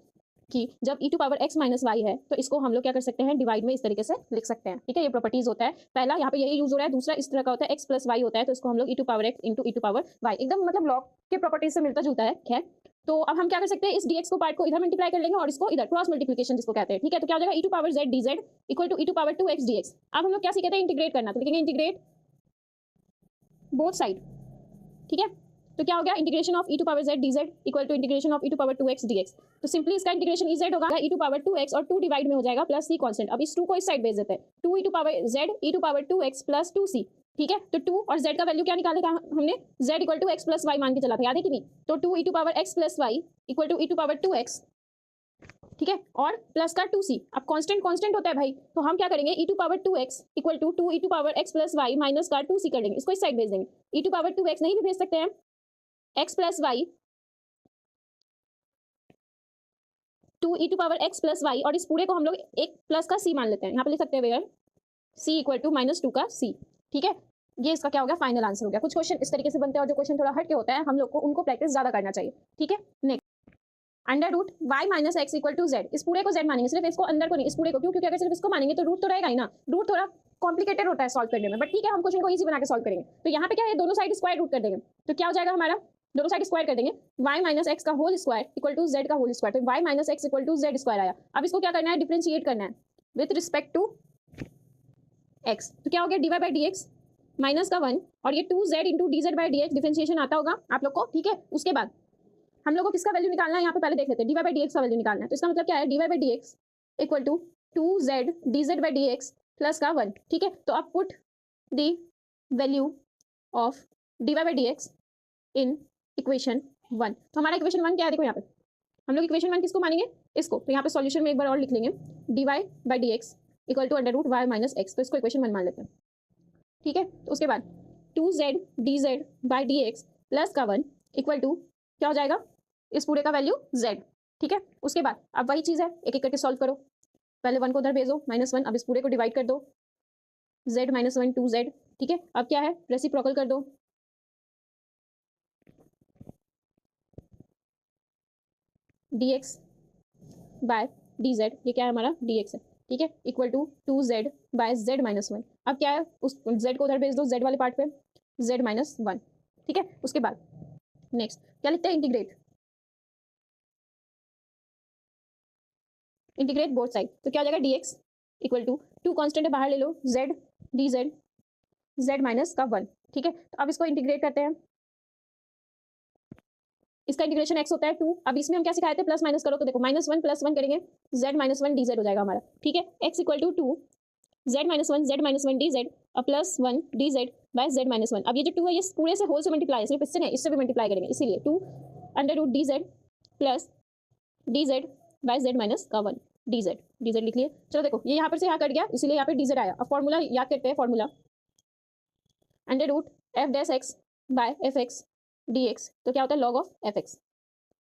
[SPEAKER 1] कि जब e to power x minus y है तो इसको हम लोग क्या कर सकते हैं, डिवाइड में इस तरीके से लिख सकते हैं। ठीक है, ये प्रॉपर्टीज होता है। पहला यहाँ पे यही यूज हो रहा है, दूसरा इस तरह का होता है, x प्लस वाई होता है, तो इसको हम लोग e to power x into e to power y, एकदम मतलब लॉग के प्रॉपर्टीज से मिलता जुलता है। खैर, तो अब हम क्या कर सकते हैं, इस dx को पार्ट को इधर मल्टीप्लाई कर लेंगे और इसको इधर, क्रॉस मल्टीप्लिकेशन जिसको कहते हैं। ठीक है, तो क्या हो जाएगा, e to power z dz equal to e to power 2x dx। अब हम लोग क्या सीखे थे, इंटीग्रेट करना, तो लिखेंगे इंटीग्रेट बोथ साइड। ठीक है, तो क्या हो गया, integration of e to power z dz equal to integration of e to power 2x dx। तो सिंपली इसका इंटीग्रेशन ez होगा, ई टू पावर 2x और 2 डिवाइड में हो जाएगा प्लस c कांस्टेंट। अब इस 2 को इस साइड भेज देते हैं, 2 e to power z e to power 2x plus 2c। ठीक है, तो 2 और z का वैल्यू क्या निकाला था हमने, z equal to x plus y मान के चला था, याद है कि नहीं। तो 2 e to power x plus y equal to e to power 2x। ठीक है, और प्लस का 2c। अब कांस्टेंट कांस्टेंट होता है भाई, तो हम क्या करेंगे, e to power 2x equal to 2 e to power x plus y minus का 2c कर लेंगे, इसको इस साइड भेज देंगे। ई टू पावर 2x नहीं भी भेज सकते हैं, x plus y 2 e to power x plus y, और इस पूरे को हम लोग एक प्लस का c मान लेते हैं। यहाँ पे लिख सकते हैं where c equal to minus 2 का c। ठीक है, ये इसका क्या हो गया, फाइनल आंसर हो गया। कुछ क्वेश्चन इस तरीके से बनते हैं, और जो क्वेश्चन थोड़ा हट के होता है हम लोग को उनको प्रैक्टिस ज्यादा करना चाहिए। ठीक है, next under root y minus x equal to z, इस पूरे को z मानेंगे, सिर्फ इसको अंदर को नहीं, इस पूरे को, क्यों, क्योंकि अगर सिर्फ इसको मानेंगे तो रूट तो रहेगा ही ना, रूट थोड़ा कॉम्प्लिकेटेड होता है सॉल्व करने में, बट ठीक है हम क्वेश्चन को इजी बना के सॉल्व करेंगे। तो यहाँ पे क्या है, दोनों साइड स्क्वायर रूट कर देंगे, तो क्या हो जाएगा हमारा, दोनों साइड स्क्वायर कर देंगे, y माइनस एक्स का whole square equal to z का होल स्क्वायर, तो y minus x equal to z square आया। अब इसको क्या करना है, डिफरेंशिएट करना है विथ रिस्पेक्ट टू x। तो क्या हो गया, dy by d x minus का 1, और ये 2z into D Z by d x, differentiation आता होगा आप लोग को। ठीक है, उसके बाद हम लोग को किसका वैल्यू निकालना है, यहाँ पे पहले देख लेते हैं, dy बाई डी एक्स का वैल्यू निकालना है। तो इसका मतलब क्या है, dy by d x equal to 2z dz by d x plus का 1। ठीक है, तो अब put the value of dy by d x in equation 1। तो हमारा इक्वेशन 1 क्या है, देखो यहाँ पे हम लोग इक्वेशन 1 किसको मानेंगे, इसको। तो यहाँ पे सॉल्यूशन में एक बार और लिख लेंगे, dy by d x equal to under root y minus x, तो इसको इक्वेशन 1 मान लेते हैं। ठीक है, तो उसके बाद 2z dz by d x plus का 1 इक्वल टू क्या हो जाएगा, इस पूरे का वैल्यू z। ठीक है, उसके बाद अब वही चीज़ है, एक एक करके सॉल्व करो, पहले 1 को उधर भेजो -1, अब इस पूरे को डिवाइड कर दो, z माइनस 1 2z। ठीक है, अब क्या है, रेसिप्रोकल कर दो, dx बाय dz, ये क्या है हमारा dx है। ठीक है, equal to 2z by z minus 1। अब क्या है, उस z को उधर भेज दो, z वाले पार्ट पे z माइनस 1। ठीक है, उसके बाद नेक्स्ट क्या लिखते हैं, इंटीग्रेट, इंटीग्रेट बोथ साइड। तो क्या हो जाएगा, dx इक्वल टू 2 कांस्टेंट है बाहर ले लो, z dz z माइनस का 1। ठीक है, तो अब इसको इंटीग्रेट करते हैं, इसका इंटीग्रेशन x होता है 2। अब इसमें हम क्या सिखाए थे, प्लस माइनस करो, तो देखो -1 प्लस 1 करेंगे, z माइनस 1 dz हो जाएगा हमारा। ठीक है, x equal to 2 z minus 1 dz और plus 1 dz by z minus 1। अब ये जो 2 है ये पूरे से होल से मल्टीप्लाई है, सिर्फ इससे नहीं, इससे भी मल्टीप्लाई करेंगे, इसीलिए 2 under root dz plus dz by z minus का 1। डी जेड लिख लिए। चलो देखो ये यहाँ पर से यहाँ कट गया, इसीलिए यहाँ पे डी जेड आया। अब फॉर्मूला याद करते हैं, formula under root f dash x by F x D x, तो क्या होता है log of F x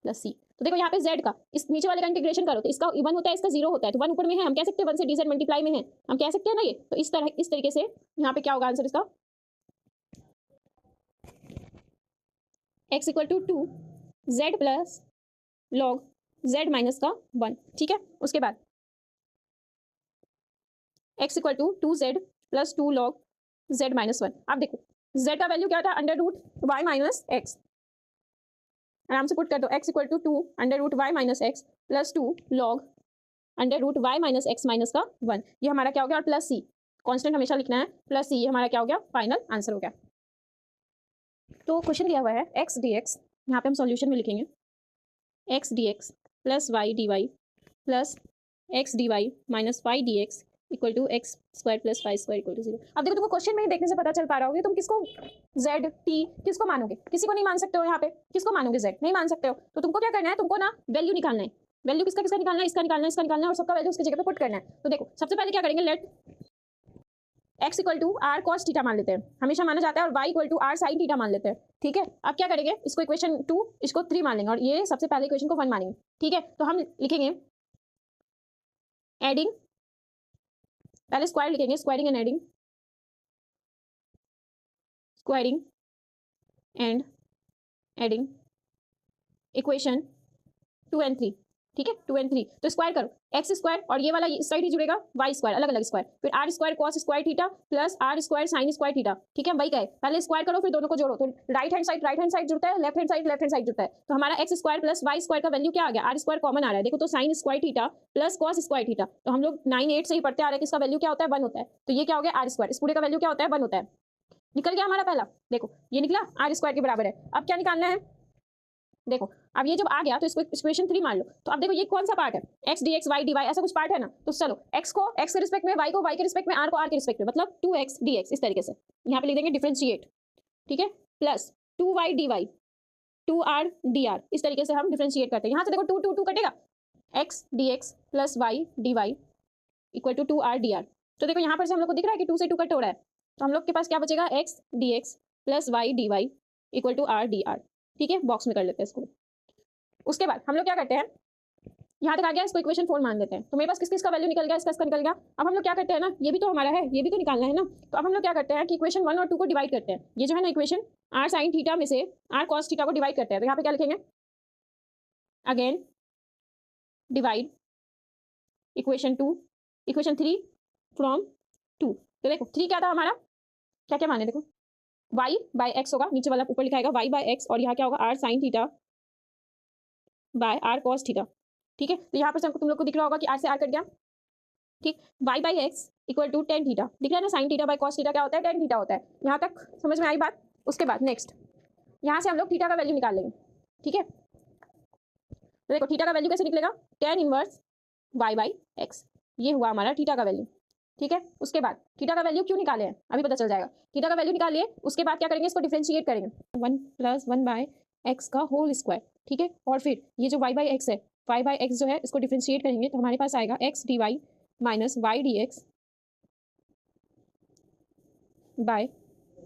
[SPEAKER 1] plus c. तो देखो यहाँ पे z का इस नीचे वाले का इंटीग्रेशन करो तो इसका 1 होता है, इसका 0 होता है, तो 1 ऊपर में है, हम कह सकते हैं 1 से dz मल्टीप्लाई में है, हम कह सकते हैं ना ये। तो इस तरीके से यहाँ पे क्या होगा आंसर इसका, x equal to 2 z plus log z minus का 1, ठीक है। उसके बाद x equal to 2z plus 2 log z minus 1। अब देखो z का वैल्यू क्या था, under root y minus x, आराम से पुट कर दो, x equal to 2 under root y minus x plus 2 log under root y minus x minus का 1, ये हमारा क्या हो गया, और प्लस सी, कांस्टेंट हमेशा लिखना है, प्लस सी, ये हमारा क्या हो गया, फाइनल आंसर हो गया। तो क्वेश्चन दिया हुआ है x dx, यहाँ पे हम सॉल्यूशन में लिखेंगे x dx plus y dy plus x dy minus y dx equal to x square plus y square equal to 0। अब देखो तुमको क्वेश्चन में ही देखने से पता चल पा रहा होगा, तुम किसको z t किसको मानोगे, किसी को नहीं मान सकते हो, यहाँ पे किसको मानोगे, z नहीं मान सकते हो। तो तुमको क्या करना है, तुमको ना वैल्यू निकालना है, वैल्यू किसका किसका निकालना है, इसका निकालना है, इसका निकालना है, और सबका वैल्यू उसकी जगह पे पुट करना है। तो देखो सबसे पहले क्या करेंगे, let x equal to r cos theta मान लेते हैं, हमेशा माना जाता है, और y equal to r sine theta मान लेते हैं, ठीक है। अब क्या करेंगे, इसको इक्वेशन 2 इसको 3 मान लेंगे, और ये सबसे पहले इक्वेशन को 1 मानेंगे, ठीक है। तो हम लिखेंगे एडिंग, पहले स्क्वायर लिखेंगे, squaring and adding, squaring and adding equation 2 and 3, ठीक है, 2 and 3। तो स्क्वायर करो एक्स स्क्वायर, और ये वाला इस साइड ही जुड़ेगा वाई स्क्वायर, अलग अलग स्क्वायर, फिर r square cos square theta plus r square sine square theta, ठीक है। वही कहे पहले स्क्वायर करो फिर दोनों को जोड़ो, तो राइट हैंड साइड जुड़ता है, लेफ्ट हैंड साइड जुड़ता है। तो हमारा x square plus y square का वैल्यू क्या आ गया, आर स्क्वायर कॉमन आ रहा है, देखो तो sign square theta plus cos square theta, तो हम लोग 9-8 से ही पढ़ते आ रहे हैं कि इसका वैल्यू क्या होता है, 1 होता है। तो ये क्या हो गया, आर स्क्वायर, इस पूरे का वैल्यू क्या होता है, 1 होता है। निकल गया हमारा पहला, देखो ये निकला आर स्क्वायर के बराबर है। अब क्या निकालना है, देखो अब ये जब आ गया तो इसको इक्वेशन 3 मान लो। तो अब देखो ये कौन सा पार्ट है, x dx y dy ऐसा कुछ पार्ट है ना, तो चलो x को x के रिस्पेक्ट में, y को y के रिस्पेक्ट में, r को r के रिस्पेक्ट में, मतलब 2x dx इस तरीके से यहाँ पे लिख देंगे डिफरेंशिएट, ठीक है, plus 2y dy 2r dr, इस तरीके से हम डिफरेंशिएट करते हैं। यहाँ से देखो 2 2 2 कटेगा, x dx plus y dy equal to 2r dr। तो देखो यहाँ पर से हम लोग को दिख रहा है कि 2 से 2 कट हो रहा है, तो हम लोग के पास क्या बचेगा, x dx plus y dy equal to r dr, ठीक है। बॉक्स में कर लेते हैं इसको। उसके बाद हम लोग क्या करते हैं, यहाँ तक आ गया, इसको इक्वेशन 4 मान लेते हैं। तो मेरे पास किस किस का वैल्यू निकल गया, इसका निकल गया। अब हम लोग क्या करते हैं ना, ये भी तो हमारा है, ये भी तो निकालना है ना। तो अब हम लोग क्या करते हैं कि इक्वेशन 1 और 2 को डिवाइड करते हैं, ये जो है ना इक्वेशन आर साइन थीटा में से आर कॉस थीटा को डिवाइड करते हैं। तो यहाँ पे क्या लिखेंगे, again divide equation 2 equation 3 from 2। तो देखो 3 क्या था हमारा, क्या क्या माने, देखो y बाय एक्स होगा, नीचे वाला ऊपर लिखा है y बाय एक्स, और यहाँ क्या होगा r sign theta bye r cos theta, ठीक है। तो यहाँ पर तुम लोग को दिख रहा होगा कि r से r कट गया, ठीक। y by x equal to tan theta, दिख रहा है ना, sine theta by cos theta क्या होता है, टेन थीटा होता है। यहाँ तक समझ में आई बात। उसके बाद नेक्स्ट यहाँ से हम लोग थीटा का वैल्यू निकाल लेंगे, ठीक है। तो देखो थीटा का वैल्यू कैसे निकलेगा, tan inverse y by x, ये हुआ हमारा थीटा का वैल्यू, ठीक है। उसके बाद थीटा का वैल्यू क्यों निकाले हैं अभी पता चल जाएगा। थीटा का वैल्यू निकालिए, उसके बाद क्या करेंगे, इसको डिफरेंशिएट करेंगे, 1 प्लस 1 बाय एक्स का होल स्क्वायर, ठीक है। और फिर ये जो y बाई एक्स है, y बाई एक्स जो है इसको डिफरेंशिएट करेंगे, तो हमारे पास आएगा x dy minus y d x by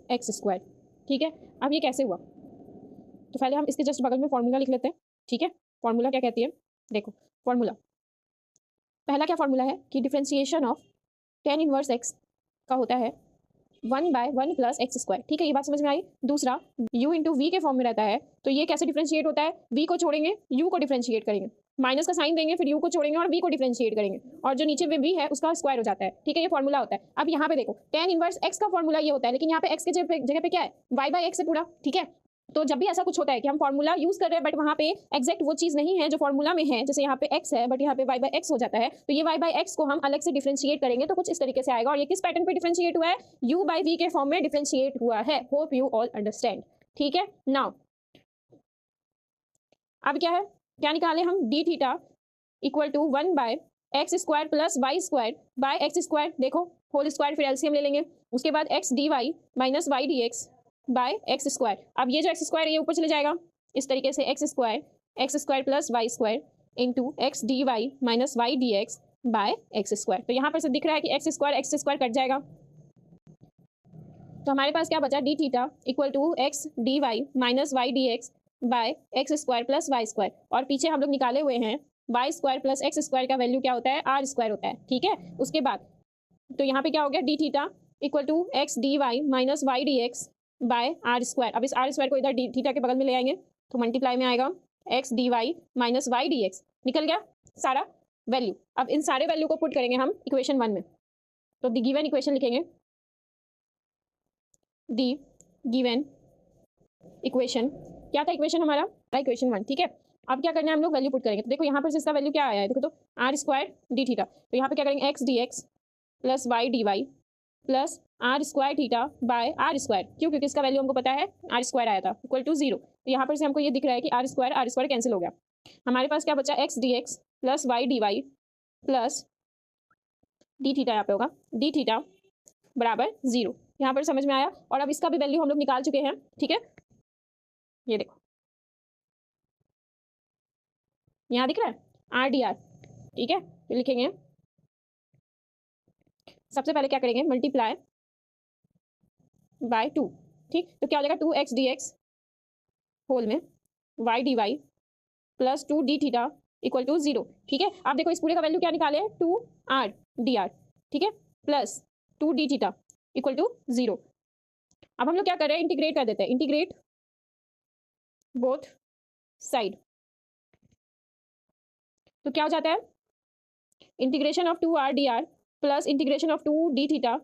[SPEAKER 1] x square, ठीक है। अब ये कैसे हुआ, तो पहले हम इसके जस्ट बगल में फॉर्मूला लिख लेते हैं, ठीक है। फॉर्मूला क्या कहती है, देखो फॉर्मूला पहला क्या फॉर्मूला है कि differentiation of tan inverse x का होता है 1 बाय 1 प्लस एक्स स्क्वायर, ठीक है, ये बात समझ में आई। दूसरा u इंटू वी के फॉर्म में रहता है, तो ये कैसे डिफरेंशिएट होता है, v को छोड़ेंगे u को डिफरेंशिएट करेंगे, माइनस का साइन देंगे, फिर u को छोड़ेंगे और v को डिफरेंशिएट करेंगे, और जो नीचे v है उसका स्क्वायर हो जाता है, ठीक है, ये फॉर्मूला होता है। अब यहाँ पे देखो टेन इनवर्स x का फॉर्मूला ये होता है, लेकिन यहाँ पे x के जगह पे क्या है, y बाई एक्स है पूरा, ठीक है। तो जब भी ऐसा कुछ होता है कि हम फॉर्मूला यूज कर रहे हैं बट वहाँ पे एग्जैक्ट वो चीज नहीं है जो फॉर्मूला में है, जैसे यहाँ पे x है बट यहाँ पे y बाई एक्स हो जाता है, तो ये y बाई एक्स को हम अलग से डिफरेंशिएट करेंगे तो कुछ इस तरीके से आएगा। और ये किस पैटर्न पे डिफरेंशिएट हुआ है, u बाई v के फॉर्म में डिफरेंशिएट हुआ है। होप यू ऑल अंडरस्टैंड, ठीक है। नाउ अब क्या है, क्या निकाले हम, d theta equal to 1 by x square plus y square by x square, देखो होल स्क्वायर, फिर एलसीएम ले लेंगे, उसके बाद x d y minus y d x by x square. अब ये जो एक्स स्क्वायर ये ऊपर चले जाएगा, इस तरीके से x square plus y square into x d y minus y d x by x square. तो यहाँ पर से दिख रहा है कि एक्स स्क्वायर कट जाएगा, तो हमारे पास क्या बचा, d theta equal to x d y minus y d x by x square plus y square. और पीछे हम लोग निकाले हुए हैं y square plus x square का वैल्यू क्या होता है, आर स्क्वायर होता है। ठीक है, उसके बाद तो यहाँ पे क्या हो गया, d theta equal to x d y minus y d x by r square. अब इस आर स्क्वायर को इधर डी थीटा के बगल में ले आएंगे तो मल्टीप्लाई में आएगा x d y minus y d x, निकल गया सारा वैल्यू। अब इन सारे वैल्यू को पुट करेंगे हम इक्वेशन 1 में, तो दी गिवन इक्वेशन लिखेंगे, दी गिवन इक्वेशन क्या था, इक्वेशन हमारा इक्वेशन 1। ठीक है, अब क्या करना है, हम लोग वैल्यू पुट करेंगे। तो देखो यहाँ पर से इसका वैल्यू क्या आया है, देखो तो आर स्क्वायर डी थीटा, तो यहाँ पे क्या करेंगे, x D x plus y d y plus r square theta by r square, क्यों, क्योंकि इसका वैल्यू हमको पता है आर स्क्वायर आया था इक्वल टू 0। तो यहाँ पर से हमको ये दिख रहा है कि आर स्क्वायर कैंसिल हो गया, हमारे पास क्या बचा, x D x plus y d y plus d theta, यहाँ पे होगा डी थीटा बराबर 0। यहाँ पर समझ में आया। और अब इसका भी वैल्यू हम लोग निकाल चुके हैं। ठीक है, ये देखो यहाँ दिख रहा है आर डी आर। ठीक है, तो लिखेंगे, सबसे पहले क्या करेंगे, मल्टीप्लाई बाय 2। ठीक, तो क्या हो जाएगा, 2x dx होल में y dy plus 2 d theta equal to 0। ठीक है, आप देखो इस पूरे का वैल्यू क्या निकाले, 2r dr। ठीक है, plus 2 d theta equal to 0। अब हम लोग क्या कर रहे हैं, इंटीग्रेट कर देते हैं, इंटीग्रेट बोथ साइड। तो क्या हो जाता है, integration of 2r dr plus integration of 2 d theta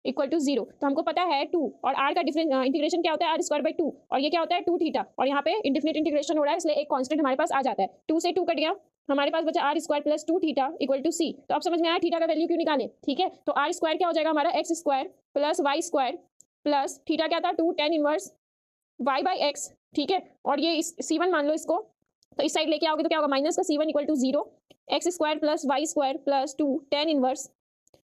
[SPEAKER 1] equal to 0। तो हमको पता है 2 और r का डिफरेंस इंटीग्रेशन क्या होता है, आर स्क्वायर बाई 2, और ये क्या होता है 2 थीटा, और यहाँ पे इंडेफिनिट इंटीग्रेशन हो रहा है, इसलिए एक कांस्टेंट हमारे पास आ जाता है, 2 से 2 कट गया, हमारे पास बचा r square plus 2 theta equal to c. तो अब समझ में आया थीटा का वैल्यू क्यों निकाले। ठीक है, तो आर स्क्वायर क्या हो जाएगा हमारा, x square plus y square plus theta क्या था, 2 tan inverse y by x. ठीक है, और ये C1 मान लो इसको, तो इस साइड लेके आओगे तो क्या होगा, माइनस का C1 equal to 0, x square plus y square plus 2 tan inverse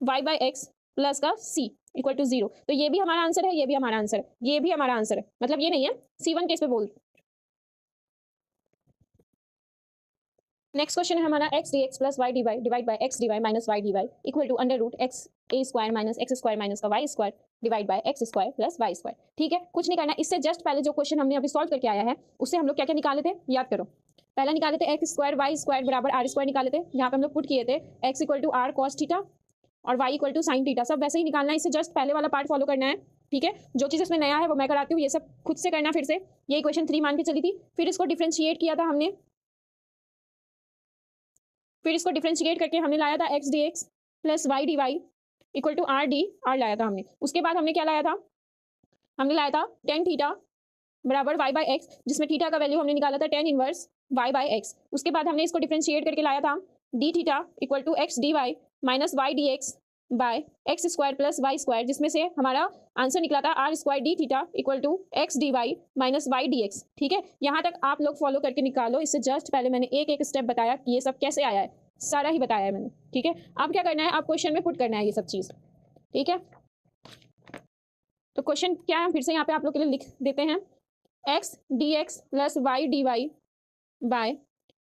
[SPEAKER 1] y by x plus का C इक्वल टू 0। तो ये भी हमारा आंसर है, ये भी हमारा आंसर है, ये भी हमारा आंसर है, मतलब ये नहीं है, C1 केस पे बोल। नेक्स्ट क्वेश्चन है हमारा x D x plus y d y divide by x d y minus y d y equal to under root x a square minus x square minus का y square divide by x square plus y square. ठीक है, कुछ नहीं करना, इससे just पहले जो question हमने अभी सॉल्व करके आया है उससे हम लोग क्या क्या निकाले थे, याद करो। पहला निकाले थे एक्स स्क्वायर वाई स्क्वायर बराबर आर स्क्वायर निकाले थे, यहाँ पे हम लोग पुट किए थे x equal to r cos theta और y equal to sine theta, सब वैसे ही निकालना है, इससे जस्ट पहले वाला पार्ट फॉलो करना है। ठीक है, जो चीज़ इसमें नया है वो मैं कराती हूँ, ये सब खुद से करना फिर से। ये इक्वेशन 3 मान के चली थी, फिर इसको डिफरेंशिएट किया था हमने, फिर इसको डिफरेंशिएट करके हमने लाया था x D x plus y d y equal to r d r लाया था हमने। उसके बाद हमने क्या लाया था, हमने लाया था टेन थीटा बराबर वाई बाई एक्स, जिसमें थीटा का वैल्यू हमने निकाला था tan inverse y by x. उसके बाद हमने इसको डिफरेंशिएट करके लाया था d theta equal to x d y minus y d x by x square plus y square, जिसमें से हमारा आंसर निकला था r square d theta equal to x d y minus y d x. ठीक है, यहाँ तक आप लोग फॉलो करके निकालो, इससे जस्ट पहले मैंने एक एक स्टेप बताया कि ये सब कैसे आया है, सारा ही बताया है मैंने। ठीक है, अब क्या करना है, आप क्वेश्चन में पुट करना है ये सब चीज़। ठीक है, तो क्वेश्चन क्या है, फिर से यहाँ पे आप लोग के लिए लिख देते हैं, x D x plus y d y by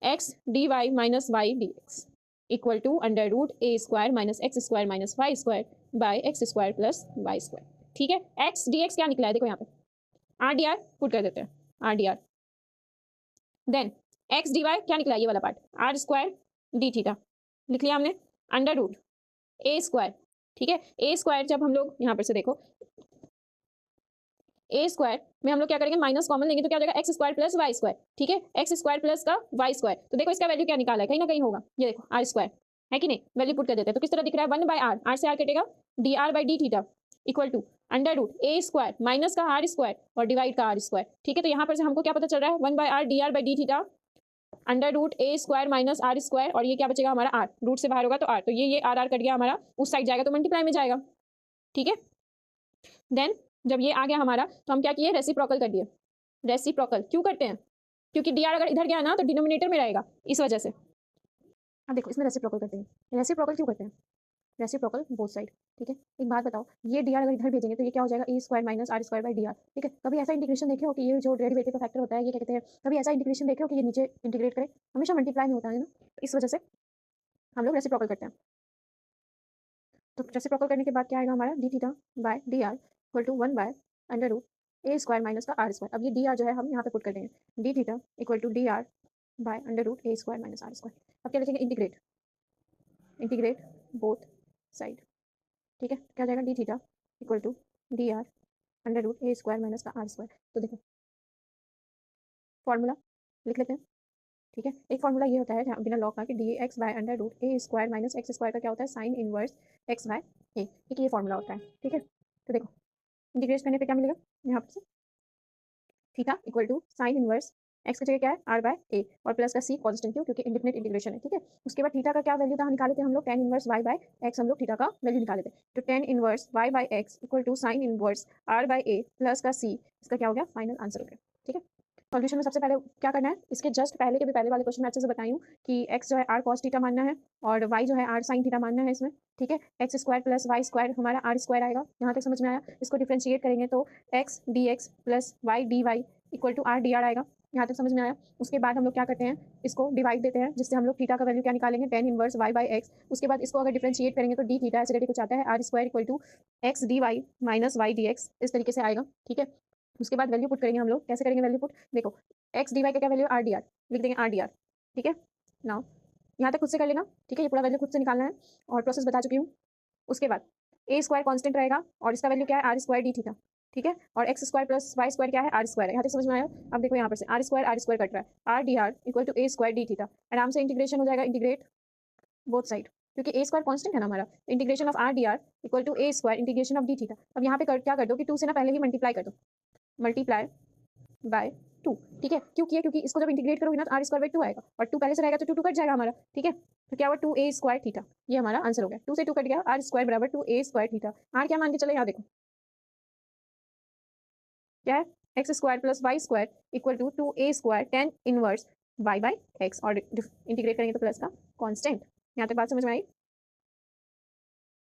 [SPEAKER 1] x d y minus y d x equal to under root a square minus x square minus y square by x square plus y square. ठीक है, x D x क्या निकला है, देखो यहाँ पे are d are put कर देते हैं, r d r, then x d y क्या निकला, ये वाला part r square d theta लिख लिया हमने, अंडर रूट ए स्क्वायर। ठीक है, ए स्क्वायर जब हम लोग यहाँ पर से देखो, ए स्क्वायर में हम लोग क्या करेंगे, माइनस कॉमन लेंगे तो क्या हो जाएगा, x square plus y square. ठीक है, एक्स स्क्वायर प्लस का वाई स्क्वायर, तो देखो इसका वैल्यू क्या निकाला है, कहीं ना कहीं होगा, ये देखो आर स्क्वायर है कि नहीं, वैल्यू पुट कर देते हैं, तो किस तरह दिख रहा है, 1 बाय आर, आर से आर कटेगा, d r by d theta equal to under root a square minus का आर स्क्वायर और डिवाइड का आर स्क्वायर। ठीक है, तो यहाँ पर से हमको क्या पता चल रहा है, 1 by r d r by d theta under root a square minus r square, और ये क्या बचेगा हमारा आर, रूट से बाहर होगा तो आर, तो ये आर आर कट गया हमारा, उस साइड जाएगा तो मल्टीप्लाई में जाएगा। ठीक है, देन जब ये आ गया हमारा तो हम क्या किए, रेसिप्रोकल कर दिए। रेसिप्रोकल क्यों करते हैं, क्योंकि डी आर अगर इधर गया ना तो डिनोमिनेटर में रहेगा, इस वजह से। अब देखो इसमें रेसिप्रोकल करते हैं, रेसिप्रोकल क्यों करते हैं, रेसिप्रोकल बोथ साइड। ठीक है, एक बात बताओ, ये डी आर अगर इधर भेजेंगे तो ये क्या हो जाएगा, a square minus r square by d r. ठीक है, कभी ऐसा इंटीग्रेशन देखे हो कि ये जो डेरिवेटिव का फैक्टर होता है, ये क्या कहते हैं, कभी ऐसा इंटीग्रेशन देखे हो कि ये नीचे इंटीग्रेट करे, हमेशा मल्टीप्लाई में होता है ना, तो इस वजह से हम लोग रेसिप्रोकल करते हैं। तो रेसिप्रोकल करने के बाद क्या आएगा हमारा d theta by d r equal to 1 by under root a square minus का आर स्क्वायर। अब ये डी आर जो है हम यहाँ पे पुट कर देंगे, d theta equal to d r by under root a square minus r square. अब क्या लिखेंगे, इंटीग्रेट, इंटीग्रेट बोथ साइड। ठीक है, क्या हो जाएगा d theta equal to d r under root a square minus का आर स्क्वायर। तो देखो फॉर्मूला लिख लेते हैं। ठीक है, एक फॉर्मूला ये होता है जहाँ बिना लॉग का कि d x by under root a square minus x square का क्या होता है, sine inverse x by a. ठीक है, ये फॉर्मूला होता है। ठीक है, तो देखो इंटीग्रेट करने पे क्या मिलेगा, यहाँ पर theta equal to sine inverse x की जगह क्या है आर बाय ए और प्लस का सी कॉन्स्टेंट क्यों, क्योंकि इंडिफिनिट इंटीग्रेशन है। ठीक है, उसके बाद थीटा का क्या वैल्यू था निकाले थे हम लोग, tan inverse Y by X हम लोग थीटा का वैल्यू निकाले थे। तो tan inverse Y by x equal to sine inverse R by A plus का सी, इसका क्या हो गया फाइनल आंसर हो गया। ठीक है, सॉल्यूशन में सबसे पहले क्या करना है, इसके जस्ट पहले के भी पहले वाले क्वेश्चन में अच्छे से बताई हूँ कि एक्स जो है आर कॉस थीटा मानना है और वाई जो है आर साइन थीटा मानना है इसमें। ठीक है, x square plus y square हमारा आर स्क्वायर आएगा, यहाँ तक समझ में आया। इसको डिफ्रेंशिएट करेंगे तो x D x plus y d y equal to r d r आएगा, यहाँ तक समझ में आया। उसके बाद हम लोग क्या करते हैं, इसको डिवाइड देते हैं जिससे हम लोग थीटा का वैल्यू क्या निकालेंगे, tan inverse y by x. उसके बाद इसको अगर डिफ्रेंशिएट करेंगे तो डी थीटा एसिडिटी कुछ आता है r square equal to x d y minus y d x, इस तरीके से आएगा। ठीक है, उसके बाद वैल्यू पुट करेंगे हम लोग, कैसे करेंगे वैल्यू पुट, देखो एक्स डी वाई का क्या वैल्यू आर डी आर, लिख देंगे आर डी आर। ठीक है, नाउ यहाँ तक खुद से कर लेना। ठीक है, ये पूरा वैल्यू खुद से निकालना है और प्रोसेस बता चुकी हूँ। उसके बाद ए स्क्वायर कॉन्स्टेंट रहेगा और इसका वैल्यू क्या है आर स्क्वायर डी थीटा। ठीक है, और x square plus y square क्या है आर स्क्वायर है, यहाँ तक समझ में आया। अब देखो यहाँ पर से आर स्क्वायर कट रहा है, r d r equal to a square d theta, आराम से इंटीग्रेशन हो जाएगा, इंटीग्रेट बोथ साइड क्योंकि ए स्क्वायर कांस्टेंट है ना हमारा। Integration of r d r equal to a square integration of d theta. अब यहाँ पे क्या कर दो कि टू से ना पहले ही मल्टीप्लाई कर दो, मल्टीप्लाई बाय टू। ठीक है, क्यों किया, क्योंकि इसको जब इंटीग्रेट करोगे ना तो आर स्क्वायर बाई टू आएगा और टू पहले से रहेगा तो टू टू कट जाएगा हमारा। ठीक है, तो क्या हुआ टू ए स्क्वायर थीटा, ये हमारा आंसर हो गया। टू से टू कट गया, आर स्क्वायर बराबर two a square theta. R क्या मान के चले, यहाँ देखो क्या है, x square plus y square equal to a square tan inverse y by x और इंटीग्रेट करेंगे तो प्लस का कॉन्स्टेंट। यहाँ तक बात समझ में आई।